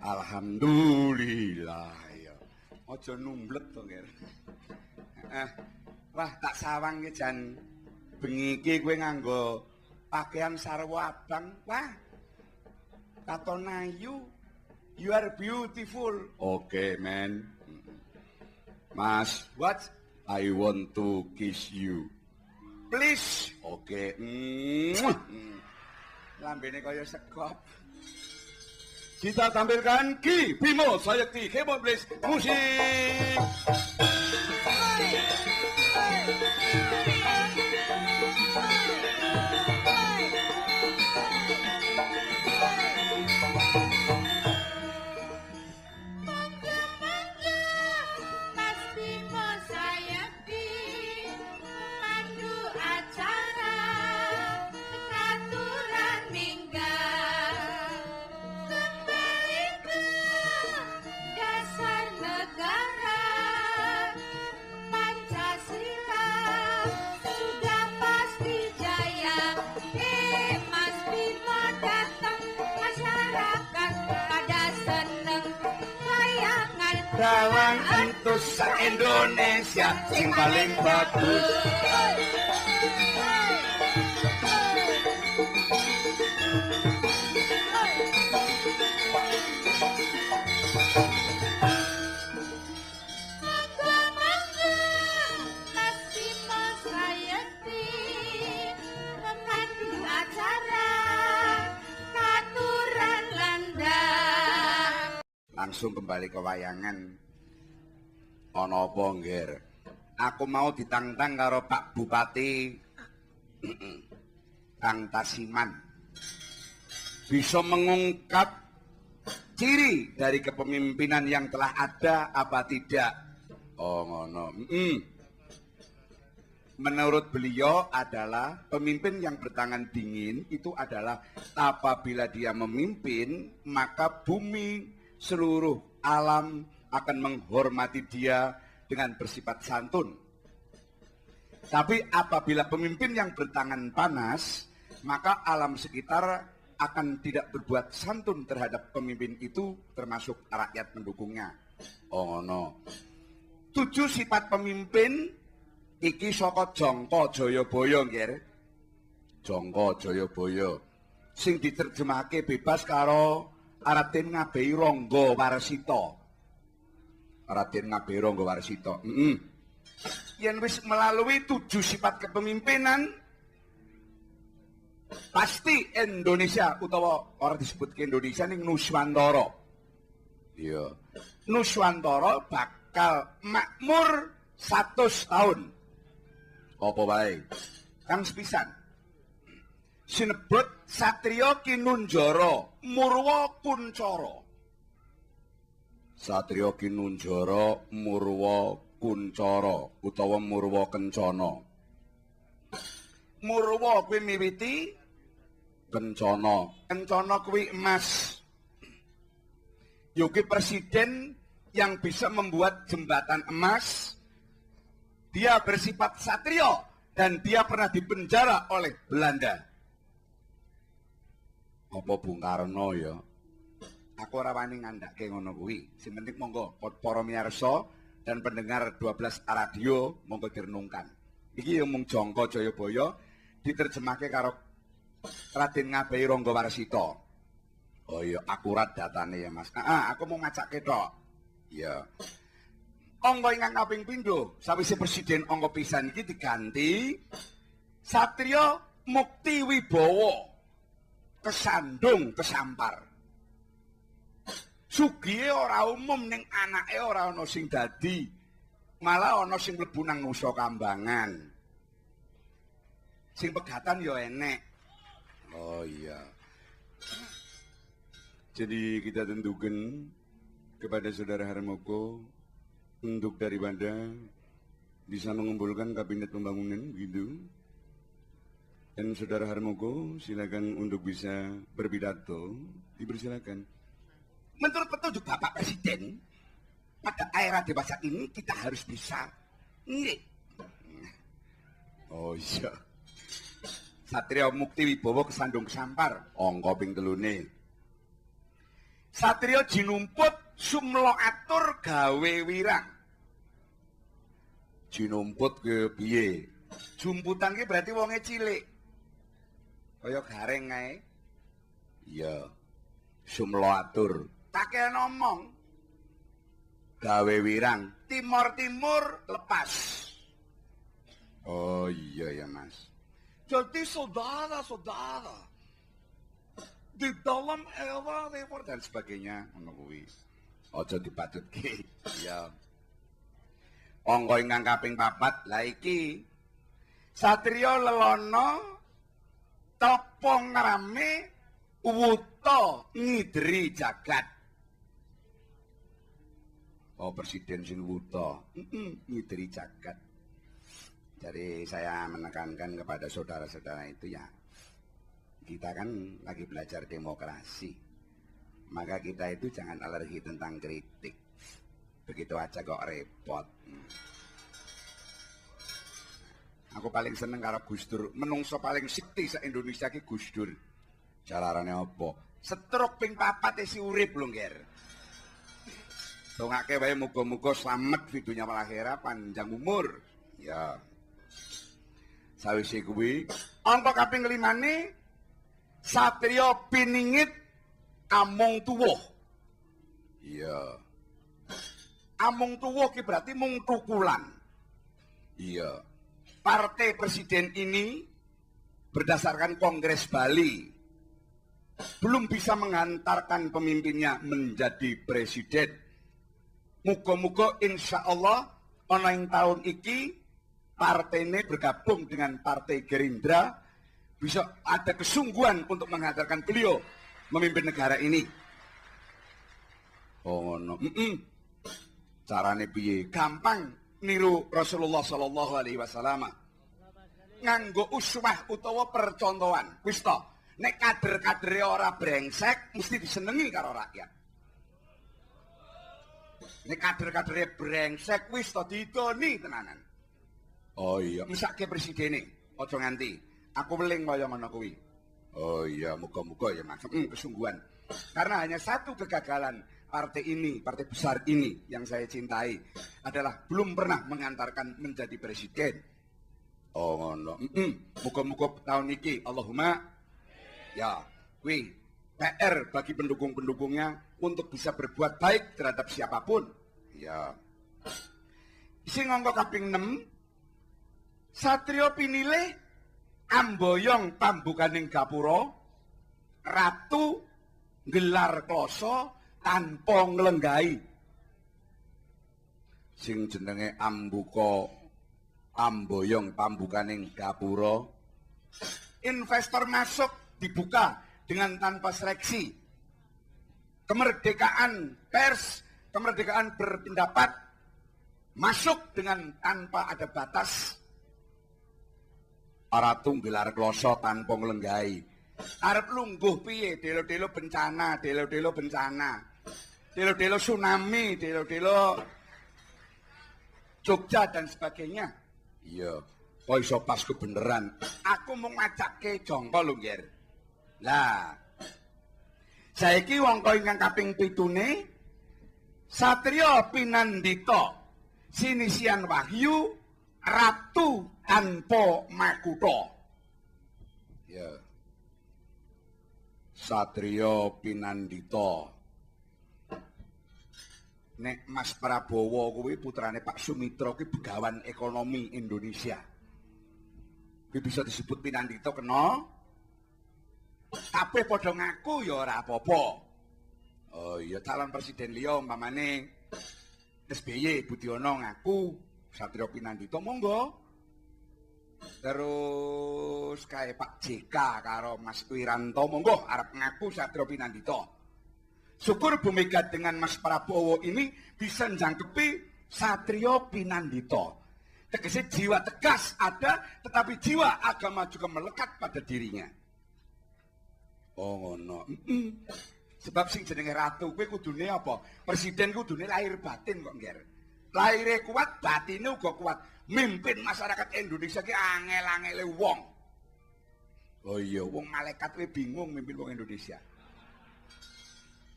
Alhamdulillah ya. Aja numblek to, Nger. Wah, tak sawange jan bengi iki kowe nganggo pakaian sarwa abang. Wah. Katon ayu. You are beautiful. Okay, man. Mas, what? I want to kiss you. Please. Okay. Lambene kaya sekop. Kita tampilkan Ki Bimo Sayekti. Come on, please. Musik. Dalang entus sa-Indonesia sing paling bagus. Langsung kembali ke wayangan. Ana apa, Ngger? Aku mau ditantang karo Pak Bupati Kang Tasiman. Bisa mengungkap ciri dari kepemimpinan yang telah ada apa tidak? Oh, ngono. Menurut beliau adalah pemimpin yang bertangan dingin itu adalah apabila dia memimpin, maka bumi seluruh alam akan menghormati dia dengan bersifat santun. Tapi apabila pemimpin yang bertangan panas, maka alam sekitar akan tidak berbuat santun terhadap pemimpin itu, termasuk rakyat pendukungnya. Oh no. 7 sifat pemimpin iki saka Jangka Jayabaya, Nggih. Jangka Jayabaya sing diterjemahake bebas karo Raden Ngabehi Rangga Warsita. Raden Ngabehi Rangga Warsita. Yen wis melalui 7 sifat kepemimpinan, pasti Indonesia utawa ora disebut ke Indonesia ning Nuswantara. Iya. Nuswantara bakal makmur 100 tahun. Apa wae? Kang sepisan. Sinebut Satriya Kinunjara Murwa Kuncara. Satriya Kinunjara Murwa Kuncara utawa Murwa Kencana. Murwa kuwi miwiti Kencana. Kencana kuwi emas. Yogi presiden yang bisa membuat jembatan emas. Dia bersifat satriya dan dia pernah dipenjara oleh Belanda. Apa Bung Karno ya? Aku ora wani ngandhake ngono kuwi. Sing penting monggo para miyarsa dan pendengar 12 radio monggo direnungkan. Iki ya mung Jangka Jayabaya diterjemahke karo Raden Ngabehi Rangga Warsita. Oh iya, akurat datane ya, Mas. Aku mau ngacake tok. Ya. Angka ingkang kaping pindho, sawise presiden angka pisan iki diganti Satriya Mukti Wibawa. Kesandung kesampar. Sugihe ora umum ning anake ora ana sing dadi. Malah ana sing mlebu nang Nusa Kambangan. Sing pegatan ya enek. Oh iya. Jadi kita tentukan kepada Saudara Harmoko untuk daripada bisa mengumpulkan kabinet pembangunan gitu. Dan Saudara Harmoko silakan untuk bisa berpidato, dipersilakan. Menurut petunjuk Bapak Presiden, pada era dewasa ini kita harus bisa ngirit. Oh iya. Satriya Mukti Wibawa kesandung kesampar, angka ping 3. Satriya jinumput sumlo atur gawe wirang. Jinumput ke piye? Jumputan ki berarti wonge cilik. Kaya gareng ae. Iya. Sumlo atur. Take ngomong. Gawe wirang, timur-timur lepas. Oh iya ya Mas. Jadi saudara-saudara di dalam era reform dan sebagainya ngono kuwi. Aja dipatutke. Ya. Angka ingkang kaping 4 la iki satriya lelono tapa ngrame wuta ngidri jagat. Oh presiden sing wuta ngidri jagat. Jadi saya menekankan kepada saudara-saudara itu ya, kita kan lagi belajar demokrasi, maka kita itu jangan alergi tentang kritik. Begitu aja kok repot. Aku paling seneng karo Gus Dur, menungso paling sekti sa Indonesia ki Gus Dur. Jalarane apa? Setruk ping 4 isi urip lho, Nger. Dongake wae muga-muga slamet di dunya wal akhirat, panjang umur. Ya. Sawise kuwi, angka kaping 5 satriya piningit amung tuwuh. Iya. Amung tuwuh ki berarti mung tukulan. Iya. Partai presiden ini berdasarkan Kongres Bali belum bisa mengantarkan pemimpinnya menjadi presiden. Muga-muga insya Allah ana ing tahun iki partai ini bergabung dengan Partai Gerindra bisa ada kesungguhan untuk menghantarkan beliau memimpin negara ini. Oh no. Carane piye? Gampang niru Rasulullah sallallahu alaihi wasallam. Nganggo uswah utawa percontohan. Wis to, nek kader-kadere ora brengsek mesti disenengi karo rakyat. Nek kader-kadere brengsek wis to didoni tenanan. Oh iya, misake presidene, aja nganti. Aku weling kaya ngono kuwi. Oh iya, muga-muga ya Mas. Kesungguhan. Karena hanya satu kegagalan partai ini, partai besar ini yang saya cintai adalah belum pernah mengantarkan menjadi presiden. Oh ngono. Muga-muga tahun iki Allahumma ya, kuwi PR bagi pendukung-pendukungnya untuk bisa berbuat baik terhadap siapapun. Ya. Sing angka kaping 6 satriya pinilih amboyong pambukaning gapura ratu gelar kloso tanpa nglenggahi. Sing jenenge ambuka amboyong pambukaning gapura, investor masuk dibuka dengan tanpa seleksi. Kemerdekaan pers, kemerdekaan berpendapat masuk dengan tanpa ada batas. Ratu gelar kloso tanpa nglenggahi. Arep lungguh piye? Delo-delo bencana, delo-delo bencana. Delo-delo tsunami, delo-delo Jogja dan sebagainya. Iya, kok iso pas kebeneran. Aku mau ngajakke jongko lho, Nger. Lah. Saiki wangka ingkang kaping 7 satriya pinandhita sinisian wahyu ratu tanpa makutha. Ya. Satriya pinandhita. Nek Mas Prabowo kuwi putrane Pak Sumitra kuwi begawan ekonomi Indonesia. Kuwi bisa disebut pinandhita kena. Kabeh padha ngaku ya ora apa-apa. Oh iya, calon presiden liya umpamane SBY Budiono ngaku satriya pinandhita monggo. Terus kae Pak JK karo Mas Wiranto monggo arep ngaku satriya pinandhita. Syukur Bu Mega dengan Mas Prabowo ini bisa njangkepi satriya pinandhita. Tegese jiwa tegas ada, tetapi jiwa agama juga melekat pada dirinya. Oh ngono. Sebab sing jenenge ratu kuwi kudune apa? Presiden kudune lahir batin kok, Nger. Lahire kuat, batine uga kuat. Mimpin masyarakat Indonesia ki angel-angele wong. Oh iya, wong malaikat kuwi bingung mimpin wong Indonesia.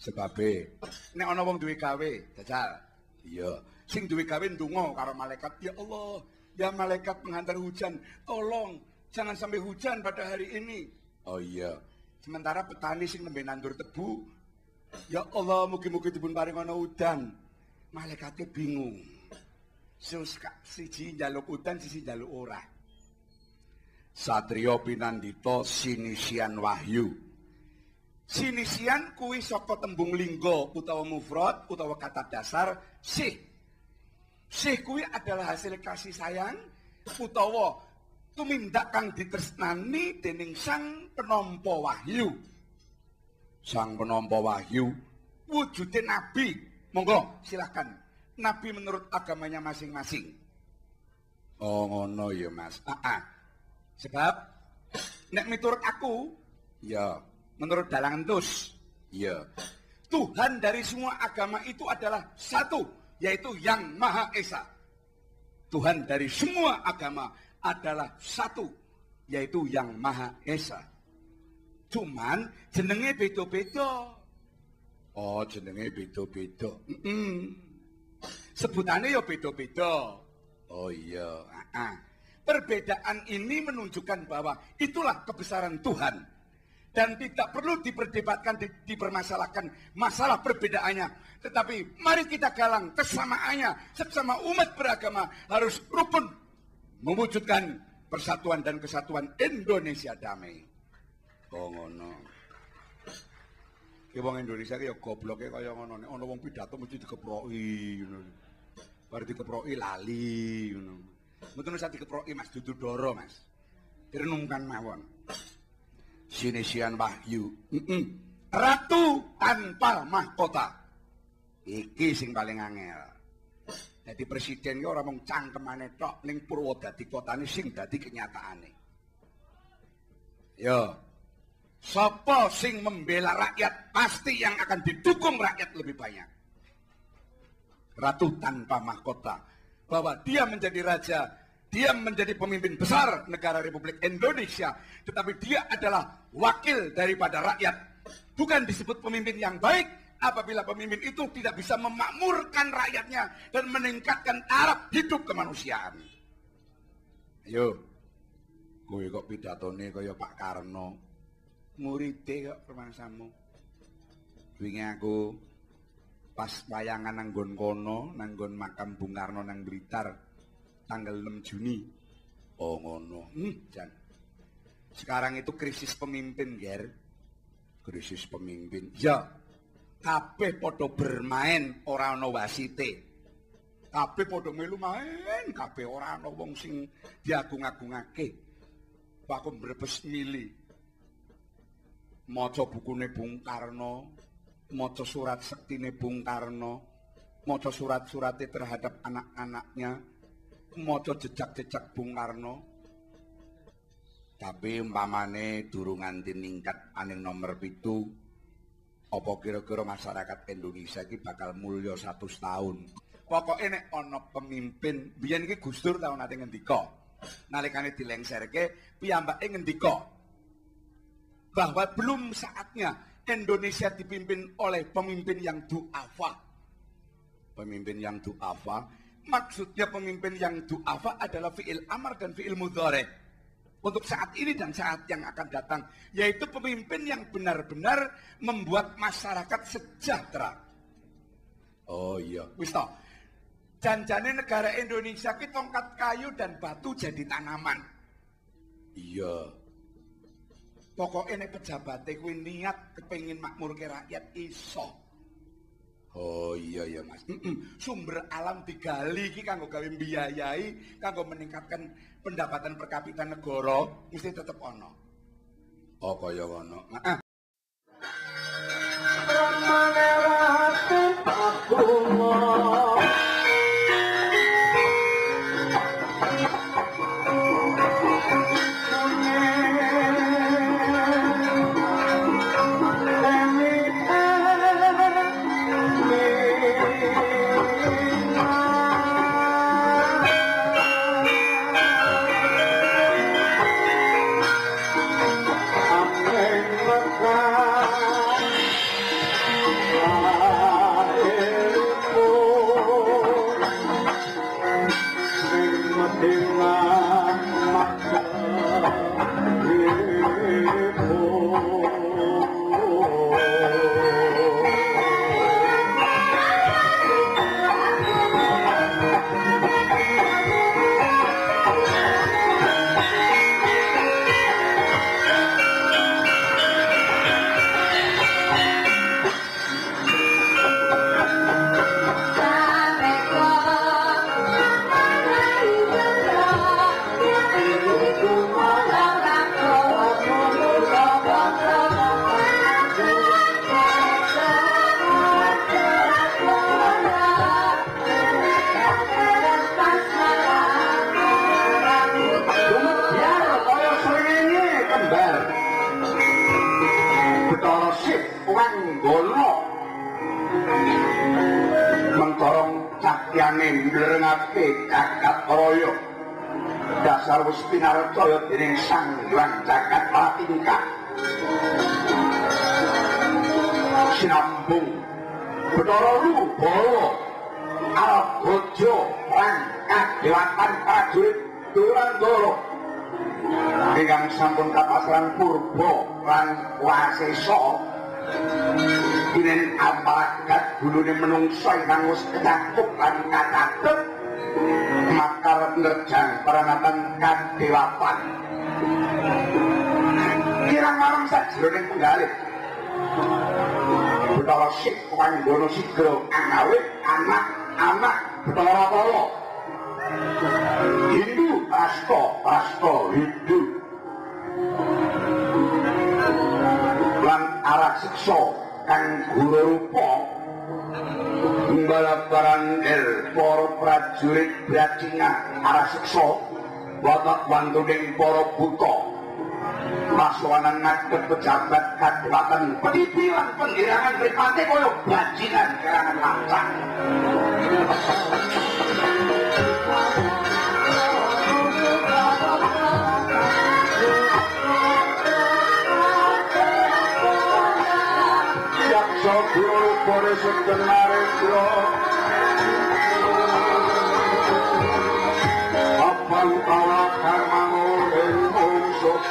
Sebabe nek ana wong duwe gawe, jajal. Iya, sing duwe gawe ndonga karo malaikat, ya Allah, ya malaikat penghantar hujan, tolong jangan sampai hujan pada hari ini. Oh iya. Sementara petani sing nembe nandur tebu, ya Allah, mugi-mugi dipun paring ana udan. Malaikate bingung. Siji njaluk udan, siji njaluk ora. Satrio Pinandita sinisian wahyu. Sinisian kuwi saka tembung lingga utawa mufrad utawa kata dasar sih. Sih kuwi adalah hasil kasih sayang utawa tumindak kang ditresnani dening sang penampa wahyu. Sang penampa wahyu wujude nabi. Monggo silahkan. Nabi menurut agamanya masing-masing. Oh ngono ya Mas. Sebab nek miturut aku, ya menurut Dalang Entus, ya Tuhan dari semua agama itu adalah satu, yaitu Yang Maha Esa. Tuhan dari semua agama adalah satu, yaitu Yang Maha Esa. Cuman jenenge beda-beda. Oh, jenenge beda-beda. Sebutannya ya beda-beda. Oh iya. Perbedaan ini menunjukkan bahwa itulah kebesaran Tuhan. Dan tidak perlu diperdebatkan, dipermasalahkan masalah perbedaannya. Tetapi mari kita galang kesamaannya. Sesama umat beragama harus rukun mewujudkan persatuan dan kesatuan Indonesia damai. Oh ngono. Ki wong Indonesia ki ya gobloke kaya ngono. Nek ana wong pidato mesti dikeproki ngono. Bar dikeproki lali ngono. Mboten usah dikeproki Mas, dudu doro Mas. Direnungkan mawon. Sinisian wahyu. Ratu tanpa mahkota. Iki sing paling angel. Jadi presiden ki ora mung cangkemane tok ning Purwodadi kotane sing dadi kenyataane. Yo. Sapa sing membela rakyat pasti yang akan didukung rakyat lebih banyak. Ratu tanpa mahkota. Bahwa dia menjadi raja, dia menjadi pemimpin besar negara Republik Indonesia, tetapi dia adalah wakil daripada rakyat. Bukan disebut pemimpin yang baik apabila pemimpin itu tidak bisa memakmurkan rakyatnya dan meningkatkan taraf hidup kemanusiaan. Ayo, kowe kok pidatone kaya Pak Karno, muride kok permasamu. Wingi aku pas wayangan nanggon kono, nanggon makam Bung Karno nang Blitar tanggal 6 Juni. Oh ngono. Jan. Sekarang itu krisis pemimpin, Ger. Krisis pemimpin. Ya. Kabeh padha bermain ora ana wasite. Kabeh padha melu main, kabeh ora ana wong sing diagung-agungake. Pak mbrebes mili. Maca bukune Bung Karno, maca surat sektine Bung Karno, maca surat-surate terhadap anak-anaknya, maca jejak-jejak Bung Karno. Tapi umpamane durung nganti ningkat aning nomor 7, apa kira-kira masyarakat Indonesia iki bakal mulya 100 tahun. Pokoke nek ana pemimpin, biyen iki Gus Dur tau nate ngendika. Nalikane dilengserke, piyambake ngendika bahwa belum saatnya Indonesia dipimpin oleh pemimpin yang du'afa. Pemimpin yang du'afa, maksudnya pemimpin yang du'afa adalah fi'il amar dan fi'il mudhari. Untuk saat ini dan saat yang akan datang, yaitu pemimpin yang benar-benar membuat masyarakat sejahtera. Oh iya, wis toh. Janjane negara Indonesia ki tongkat kayu dan batu jadi tanaman. Iya. Pokoknya nek pejabatnya kuwi niat kepengin makmurke rakyat iso. Oh iya ya Mas. Sumber alam digali iki kanggo gawe mbiayai, kanggo meningkatkan pendapatan per kapita negara mesti tetep ana. Oh kaya ngono. Heeh. Wanggana mentorong cakyane mlengake Jagat Raya dasar wis pinarecaya dening Sang Hyang Jagat Patingkah sinambung Bathara Rubala Albojo rangkah dewatan prajurit Durandara ingkang sampun kapasran purba lan wasesa dinen aparagat gulune menungsa ingkang wis kecakup lan kacathet makar nerjang peranatan kadewatan kirang-kirang sajroning penggalih Bathara Wanggana Sigra angawe anak-anak Bathara Kala Hindu Prasta Hindu lan Araksiksa kang guru rupa balabarandel para prajurit Bracingan Araksiksa watak wantuning para buta pasowanan ngadhep pejabat kadewatan pendidik lan penggirangan pripate kaya bajingan kerangan lancang yaksa guru pore sedenarendra apang kala karmano ing mungsuh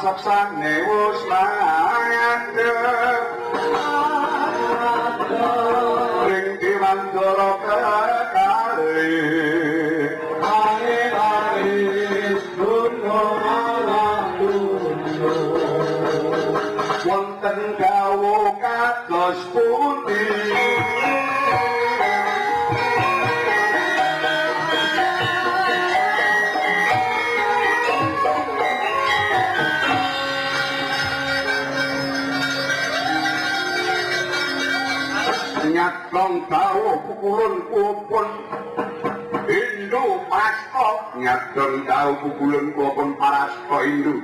saksane wis ngadeg ring diwandara kali alis dungo aladungo wonten dawuh kados pundi nyatong dawuh pukulun kupun Induk Prasto nyadong dawu pukulun kula pun Prasto Induk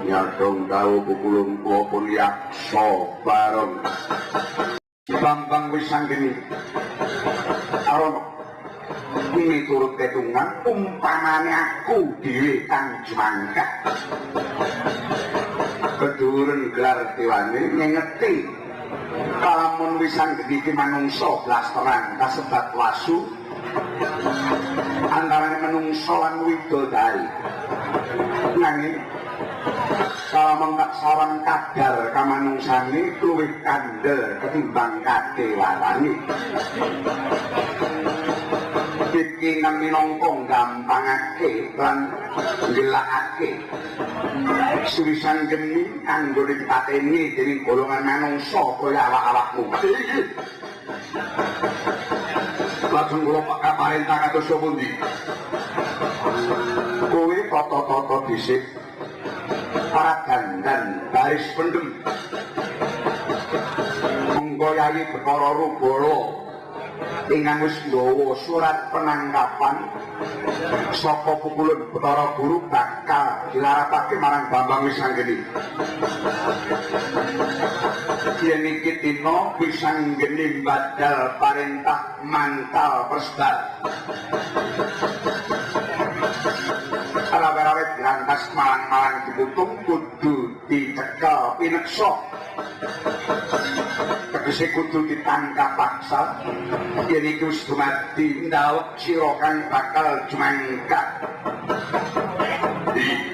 nyadong dawu pukulun kula pun Yaksa Barong Bambang Wisanggeni arono miturut ketungan umpamane aku dhewe kang jumangkah keduren gelar dewane ngengeti kalamun Wisanggeni iki manungsa blasteran kasebat wasu antarane manungsa lan widodari nanging kalamun tak sawan kadar kamanungsane luwih kandel ketimbang kadewarane bikinan minangka gampangake lan ngelakake Wisanggeni kanggo dipateni dening golongan manungsa kaya awak-awakmu lajeng kula pakarentah kados pundi kowe tata-tata dhisik para dandan baris pendem monggo Yayi Bathara Rubala ingkang wis nggawa surat penangkapan saka pukulun Bathara Guru bakal dilaratake marang Bambang Wisanggeni yen iki dina Wisanggeni badal parentah mantal persebal Alawe-alawe dilantas malang-malang diputung kudu dicekel pineksa tegese kudu ditangkap paksa yen iki wis dumadi ndawek sira kang bakal jumangkah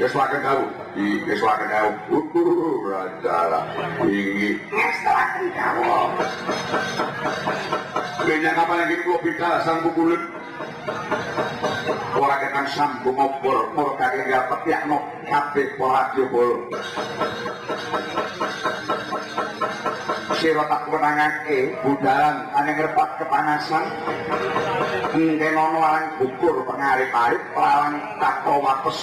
Keswaken dawu keswaken dawu rajala ingi keswaken dawu Kenya kapan lagi gua bidal sang pukulun ora ketang sambung obor mur kakek gapet yakno kabeh radio bolo sira tak wenangake budalan ane ngrepat kepanasan ngene ana larang bukur pengarip-arip lawan tako wates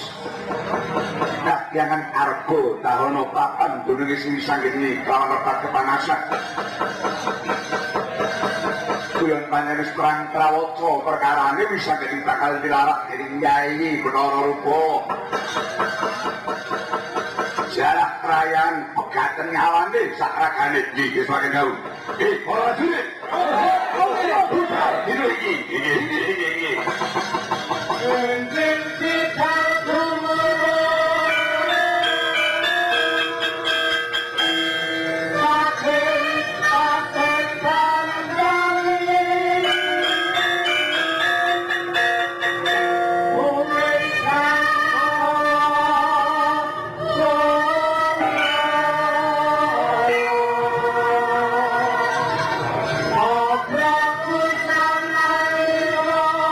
jangan argo tahono papan dununge Wisanggeni lawan ngrepat kepanasan Kuyon panjenengan perang prawaca perkarane Wisanggeni bakal dilarak dening Yayi Bathara Rubala jarak perayaan pegaten nyawane sak ragane iki keswaken dawu para prajurit iki Oh,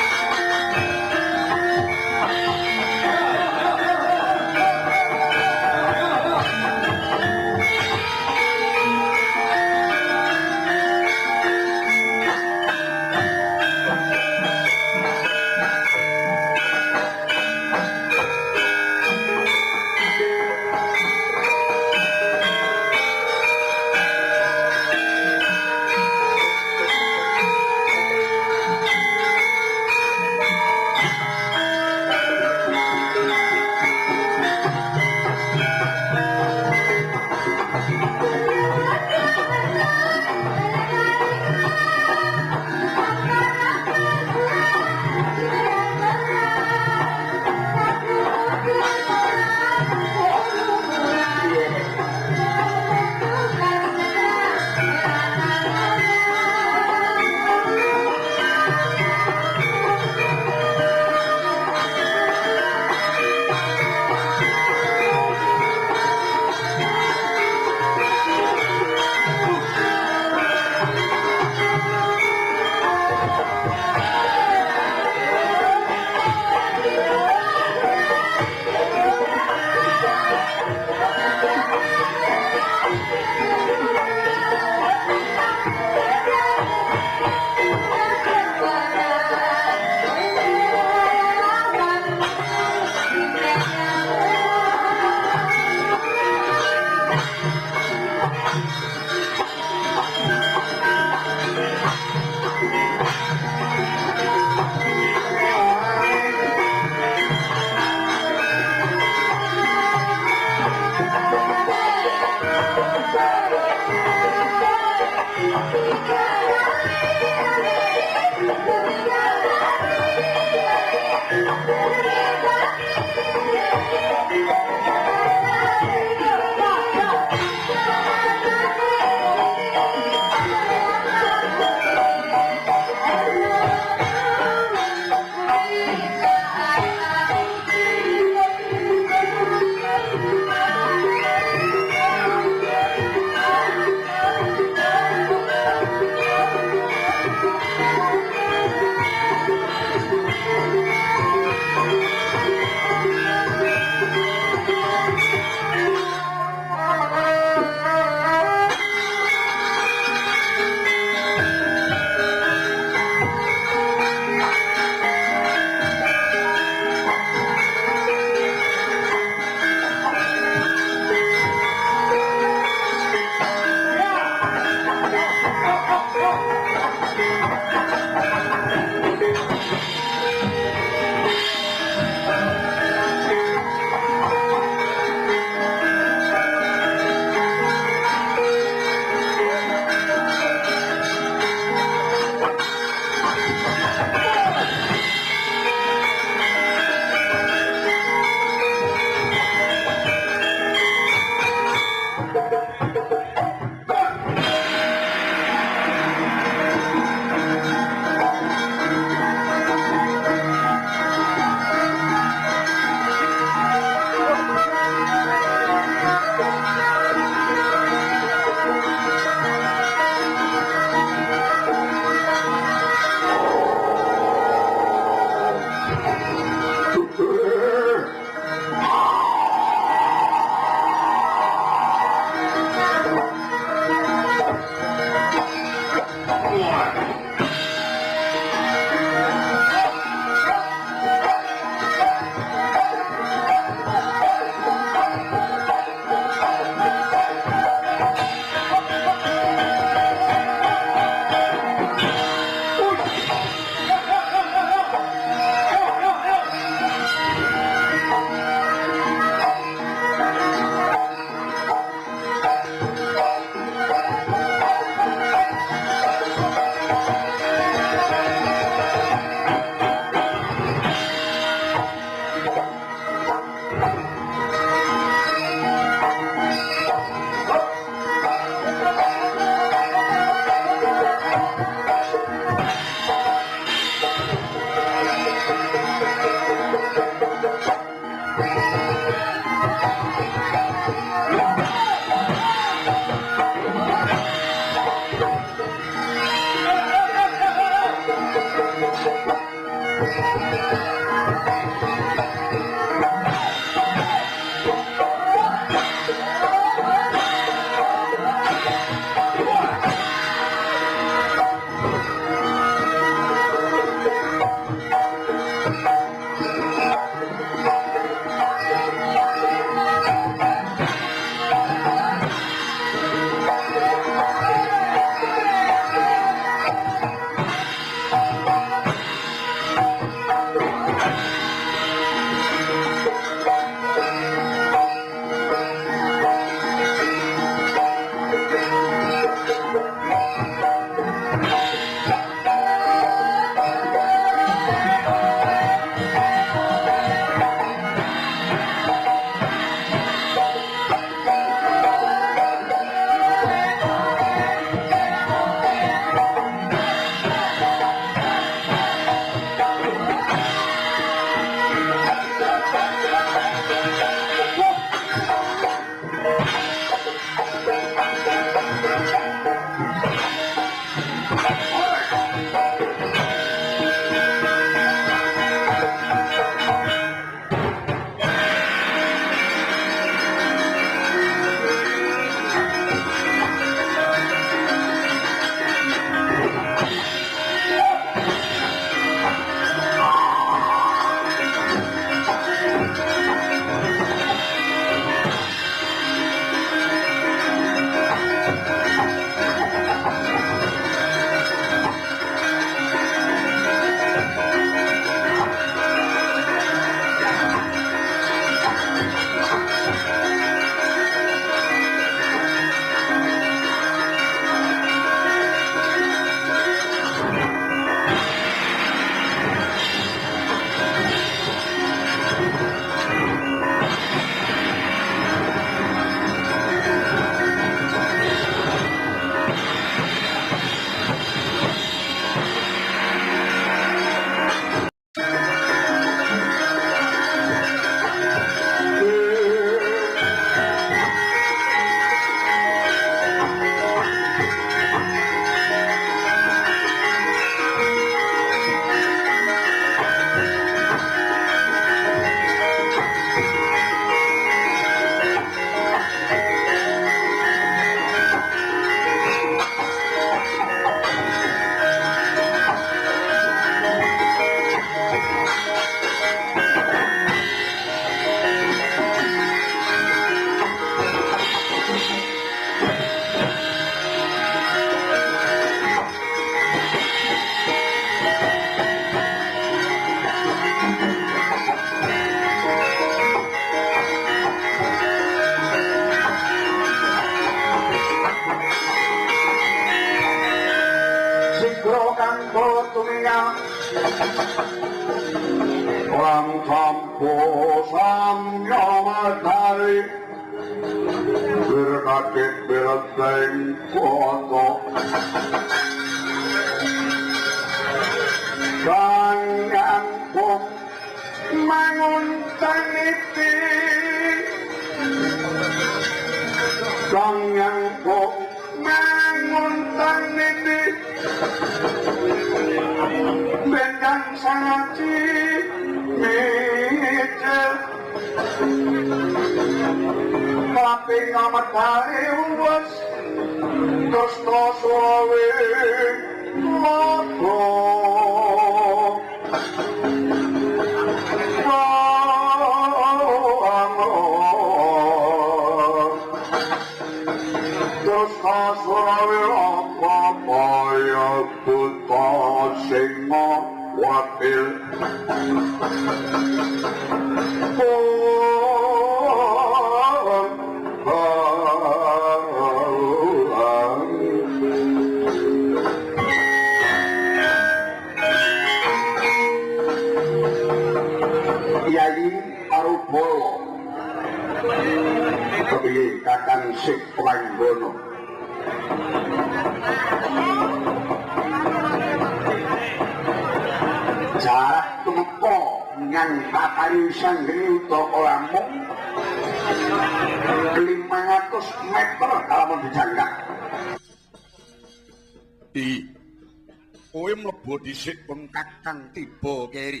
Dhisik pun kakang tiba keri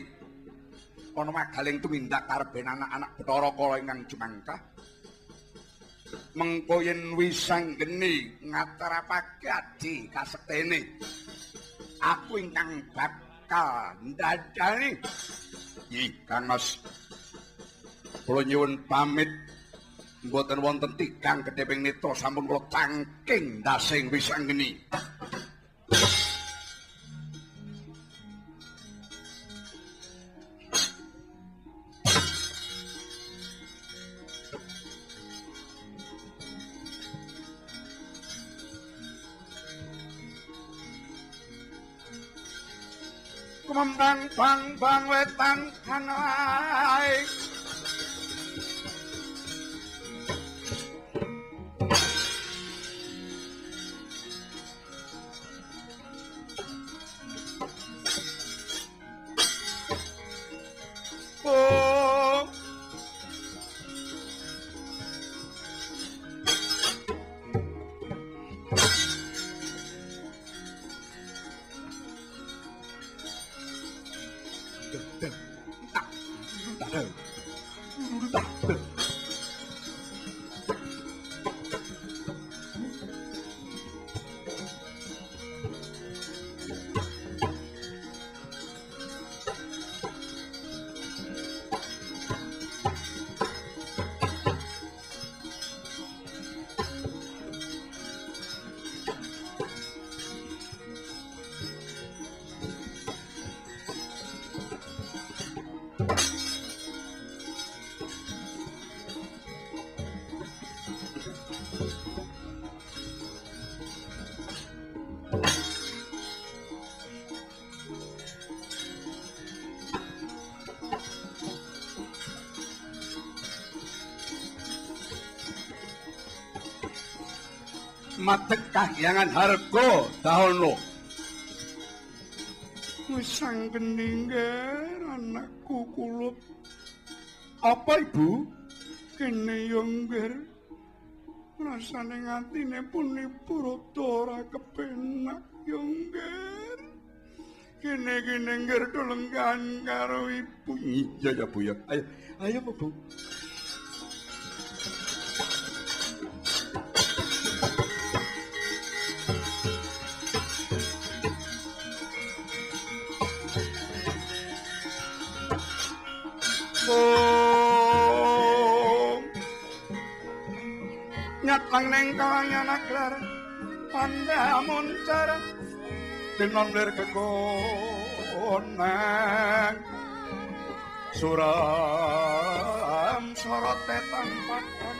ana magaling tumindak karepen anak-anak Bathara Kala ingkang jumangkah mengko yen wisanggeni ngaturake adi kasektene aku ingkang bakal ndadani iki Kangos kula nyuwun pamit mboten wonten tigang gedheping netra sampun kula cangking ndasing wisanggeni. Kumembang bang wetan kanai Matek kahyangan harga dahono. Sang Geningger anakku kulup. Apa ibu? Kene yongger. Rasane ngatine punipurata ora kepenak yongger. Kene Geningger dolenggan karo ibu. Iya ya Bu ya. Ayo Bu. Nyatlang neng kalangan aklar panda muncar denon lir kekonang suram sorote tampakan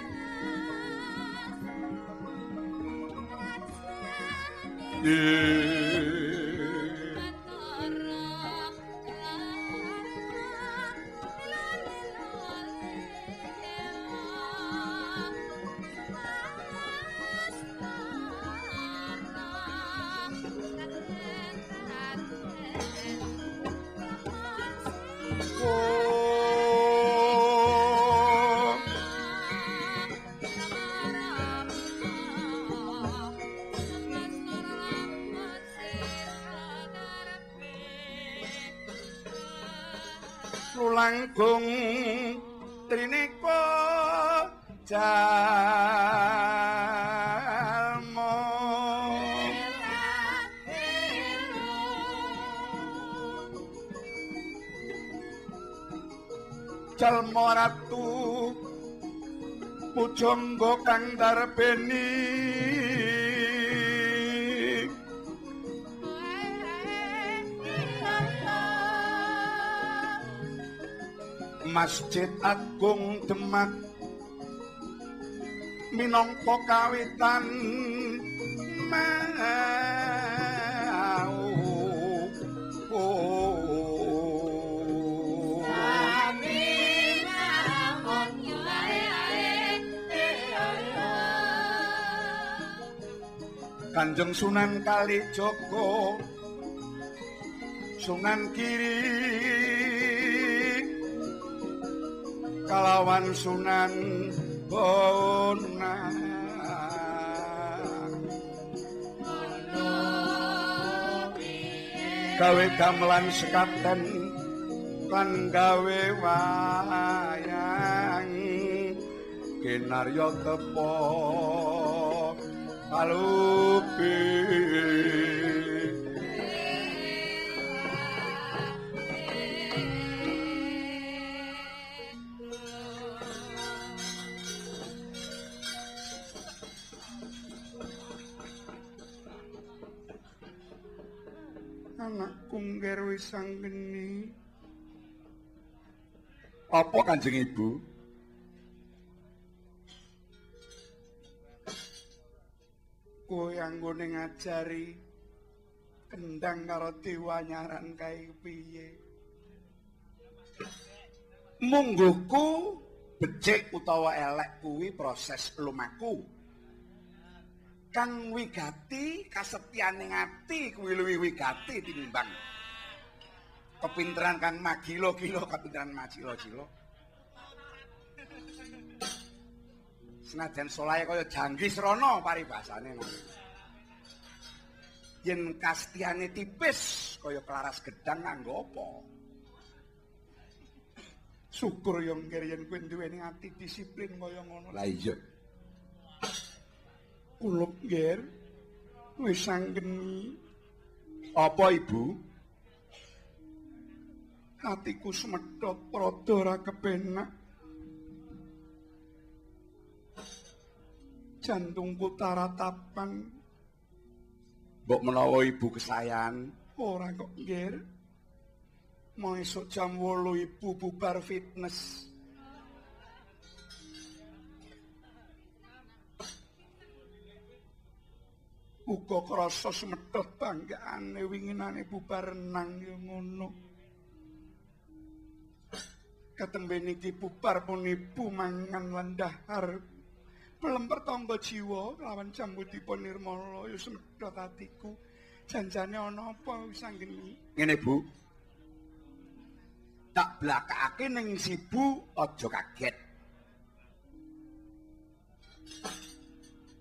langkung trineka jalma jalma ratu pujangga kang darbeni Masjid Agung Demak minangka kawitan mau Kanjeng Sunan Kalijaga Sunan Kiri kalawan Sunan Bonang gawe gamelan sekaten lan gawe wayang kinarya tepa kalupi anakku ngger wis anggeni. Apa Kanjeng Ibu? Kowe anggone ngajari kendang karo diwanyaran kae piye? Mungguhku becik utawa elek kuwi proses lumaku. Kang wigati kasetyane ngati kuwi luwih wigati tinimbang kepinteran kang magilo-gilo kepinteran macilo-cilo. Senajan solahe kaya Janggis Rono paribasane ngono. Yen kastiane tipis kaya Klaras Gedang nganggo apa? Syukur yo ngger yen kowe duweni ati disiplin kaya ngono. Lah iya. Kula ngger wis anggeni. Apa Ibu? Atiku semedhot rada ora kepenak. Jantungku taratapan. Mbok menawa Ibu kesayan? Ora kok ngger. Mau esuk jam 8 Ibu bubar fitness. Uga krasa semedhot banggaane winginane bubar renang ya ngono. Katemben iki bubar pun Ibu mangan lan dahar. Pelemper tangga jiwa lawan jambudipun nirmala ya semedhot atiku. Janjane ana apa wis anggeni. Ngene Bu. Tak blakake ning sibu aja kaget.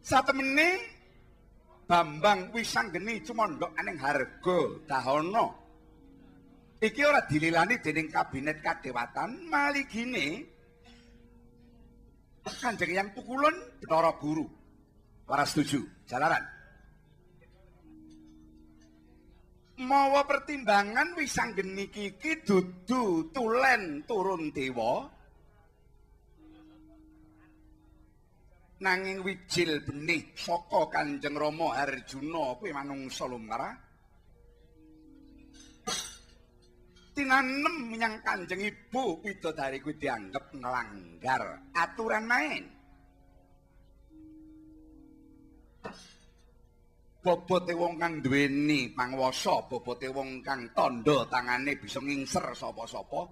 Satemene Bambang Wisanggeni Cumandha aning harga dahana. Iki ora dililani dening kabinet kadewatan maligine Kanjeng Yang Pukulun Bathara Guru. Ora setuju, jalaran. Mawa pertimbangan Wisanggeni iki dudu tulen turun dewa nanging wijil benih saka Kanjeng Rama Harjuna kuwi manungsa lumrah tinanem menyang Kanjeng Ibu Widodari kuwi dianggep nglanggar aturan main. Bobote wong kang duweni pangwasa, bobote wong kang tandha tangane bisa ngingser sapa-sapa.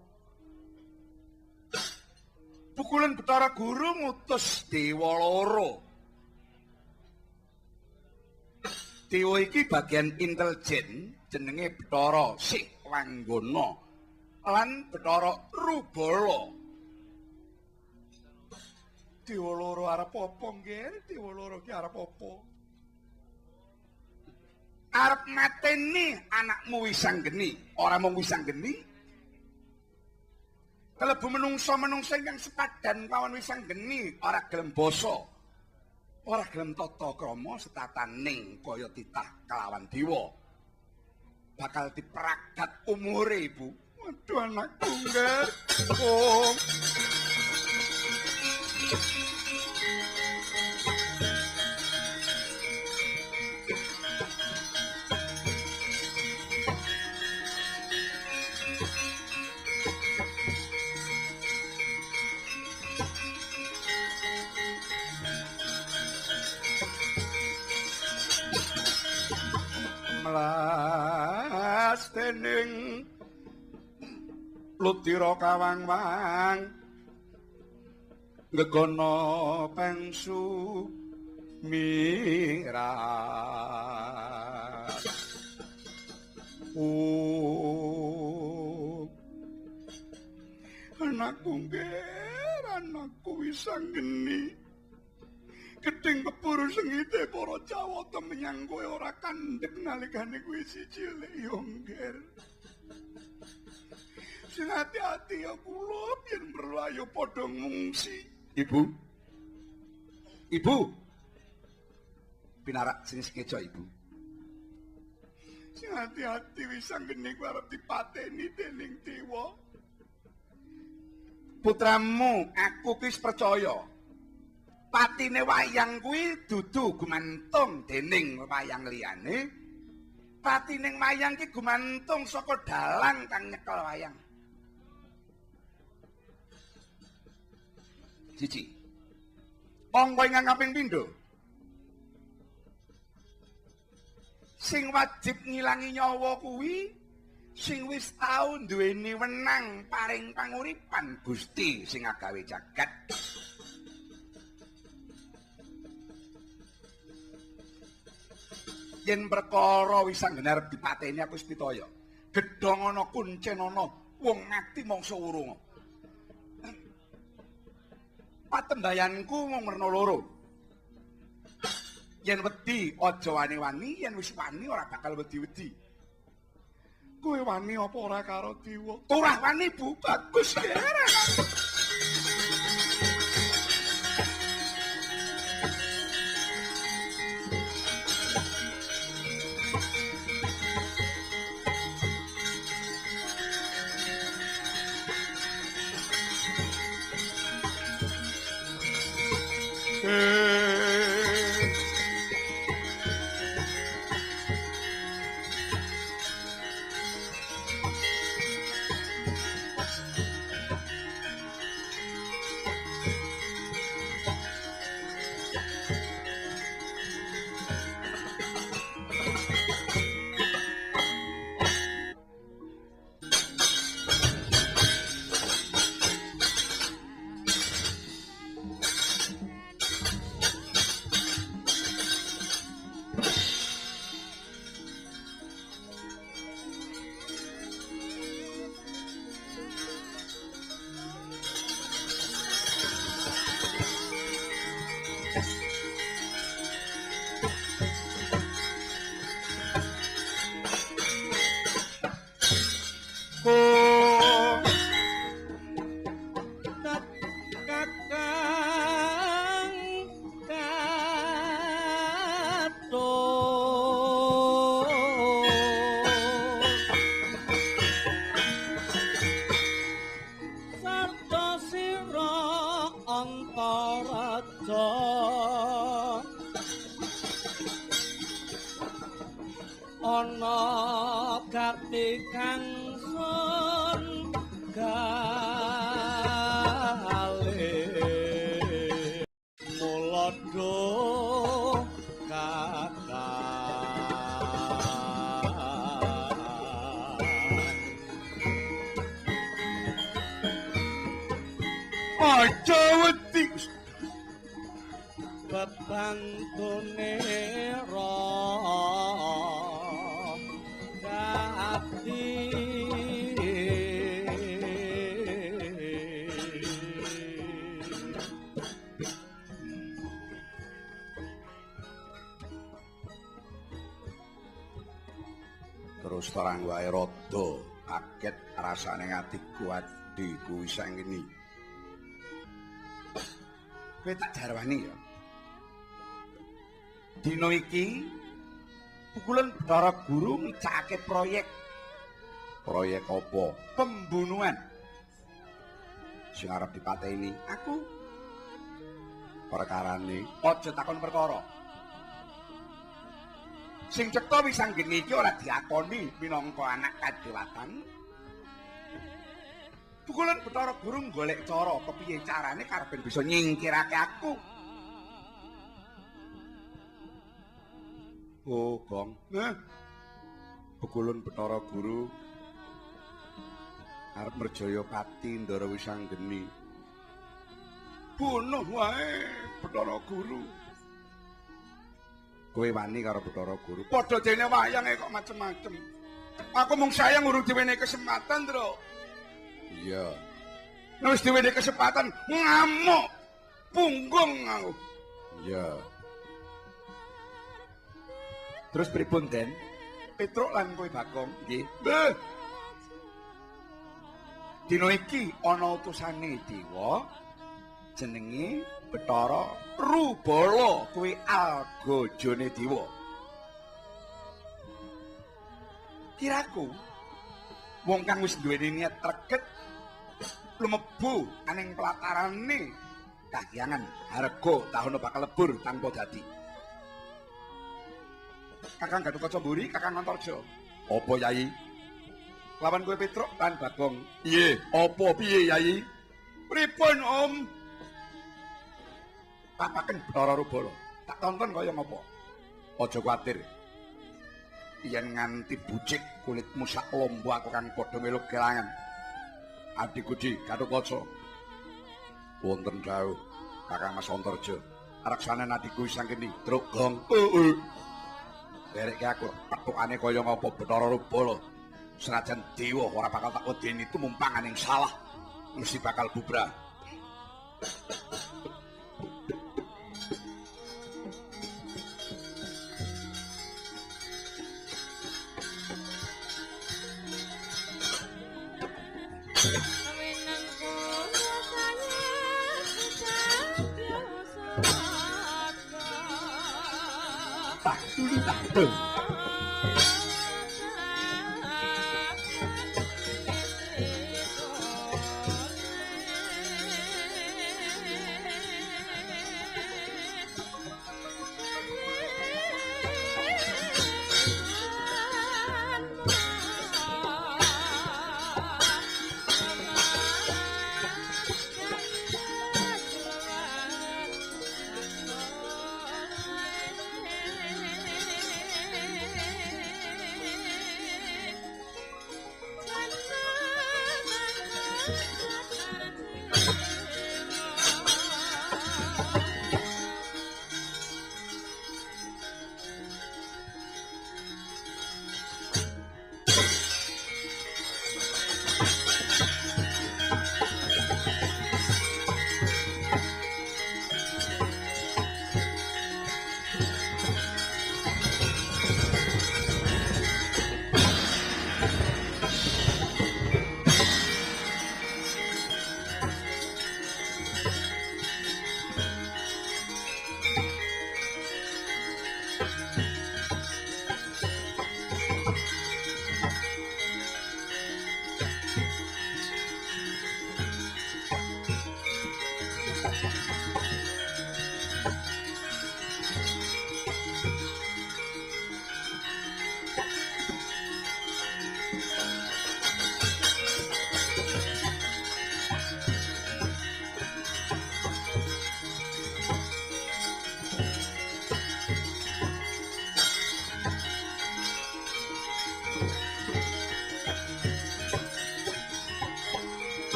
Pukulan Bathara Guru ngutus dewa loro. Dewa iki bagian intelijen jenenge Bathara Sikwanggana lan Bathara Rubala. Dewa loro arep apa nggih? Dewa loro ki arep apa? Arep mateni anakmu Wisanggeni, ora mung Wisanggeni. Kalebu menungsa-menungsa ingkang sepadan kawan Wisanggeni, ora gelem basa, ora gelem tata krama setataning kaya titah kelawan dewa. Bakal diperagat umure, Ibu. Waduh anakku nggih. Oh. Melas dening Ludira kawang-wang gegana pengsu mirat. Anakku nggih, anakku Wisanggeni. Gedeng kepuru sengite para Jawata menyang kowe ora kandhek nalikane kowe isih cilik yo ngger. Sing ati-ati ya kula yen perlu ayo padha ngungsi. Ibu. Ibu. Pinarak sing sekeca Ibu. Sing ati-ati Wisanggeni ku arep dipateni dening dewa. Putramu aku wis percaya. Patine wayang kuwi dudu gumantung dening wayang liyane. Patine wayang ki gumantung saka dalang kang nyekel wayang. Siji. Angka ingkang kaping pindho. Sing wajib ngilangi nyawa kuwi sing wis tau duweni wenang paring panguripan Gusti sing agawe jagat. Yen perkara Wisanggeni arep dipateni aku wis pitaya. Gedhong ana kuncen ana, wong mati mangsa urung. Patembayanku mung werna loro. Yen wedi aja wani-wani, yen wis wani ora bakal wedi-wedi. Kowe wani apa ora karo Dewa? Turah wani, Bu. Bagus ya. Aja wedi bebantune ra gati terus terang wae rada kaget rasane atiku adhiku wis ngene. Kowe tak jarwani ya. Dina iki pukulan Bathara Guru ngicakake proyek. Proyek apa? Pembunuhan. Sing arep dipateni aku. Perkarane aja takon perkara. Sing cetha wis anggene iki ora diakoni minangka anak kadewatan. Pukulan Bathara Guru golek cara kepiye carane karep bisa nyingkirake aku. Oh, Gong. Pukulan Bathara Guru arep merjaya pati Ndara Wisanggeni. Bunuh wae Bathara Guru. Kowe wani karo Bathara Guru. Padha dene wayange kok macem-macem. Aku mung sayang urung diwenehi kesempatan, Ndra. Iya. Wis diwenehi kesempatan ngamuk. Punggung aku. Iya. Terus pripun, Den? Petruk lan kowe Bagong, nggih. Nggih. Dina iki ana utusane Dewa jenenge Bathara Rubala, kuwi algajane Dewa. Kiraku wong kang wis duweni niat reget lumebu aning pelatarane kahyangan harga tahun bakal lebur tanpa dadi. Kakang Gatotkaca mburi, Kakang Antarja. Apa Yai? Lawan kowe Petruk lan Bagong. Piye? Apa piye Yai? Pripun Om? Papaken Bathara Rubala. Tak tonton kaya ngapa? Aja kuwatir. Yen nganti bucik kulitmu sak lombo aku kang padha melu kelangan. Adikku Di Gatotkaca. Wonten dawuh Kakang Mas Antarja. Raksane adikku Wisanggeni, Truk Gong. Heeh. Dereke aku petukane kaya ngapa Bathara Rubala. Senajan dewa ora bakal tak wedeni tumumpangan yang salah. Mesti bakal bubrah.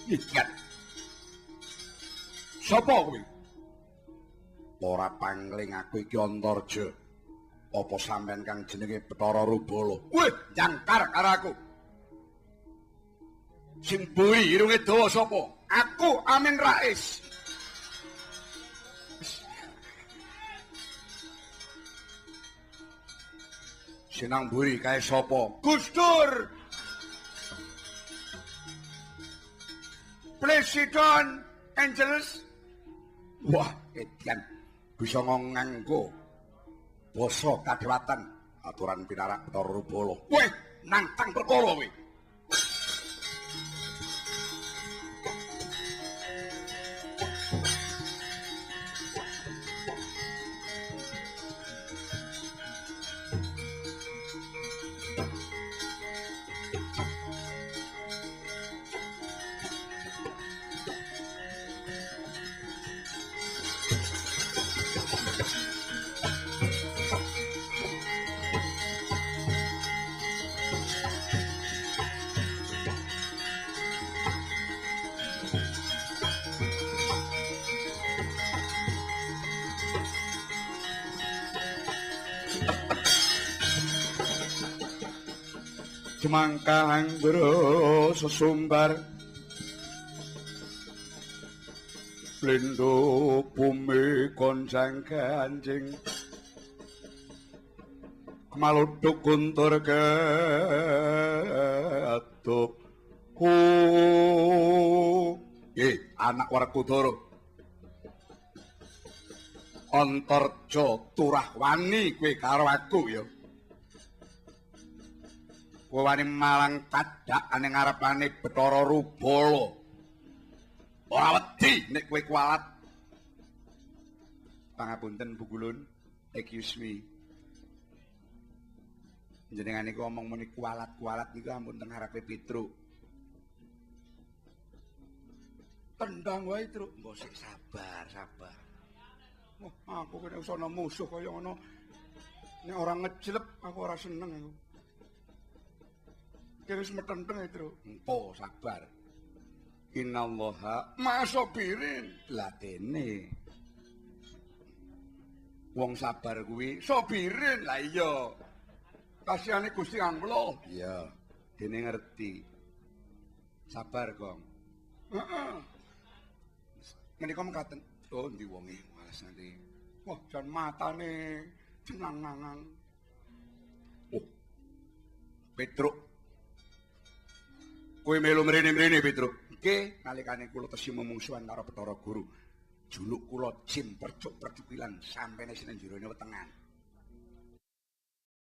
Ikan. Sapa kuwi? Ora pangling aku iki Antarja. Apa sampean kang jenenge Bathara Rubala? Wih, jangkar karo aku. Sing mburi irunge dawa sapa? Aku Amin Rais. Sinang mburi kae sapa? Gus Dur. Presiden Angeles. Wah, edian bisa nganggo basa kadewatan aturan pinarak Bathara Rubala. Weh, nantang perkara kowe. Semangka anggara sesumbar Blindo bumi konjang kanjing Maluduk kuntur gatuk anak Werkudara Antarja turah wani kowe karo aku ya kowe wani malang tadhakane ngarepane Bathara Rubala. Ora wedi nek kowe kualat. Pangapunten Bu Gulun, excuse me. Jenengan niku omong muni kualat-kualat niku ampun teng ngarepe Petruk. Tendang wae, Truk. Mbok sik sabar. Wah, aku kene usah ana musuh kaya ngono. Nek ora ngejlep aku ora seneng aku. Kene wis metenteng Tru. Empo sabar. Innallaha ma'asabirin. Lah dene Wong sabar kuwi sabirin. Lah iya. Kasihane Gusti Allah. iya dene ngerti. Sabar, Gong. Heeh. Menika mekaten. Oh, ndi wonge walasane. Wah, jan matane cenang-nangang. Oh. Petruk. Kowe melu mrene-mrene, Petruk. Nggih, nalikane kula tesih mumungsuhan karo Bathara Guru. Juluk kula Jim Percuk Percukilan sampene sineng jerone wetengan.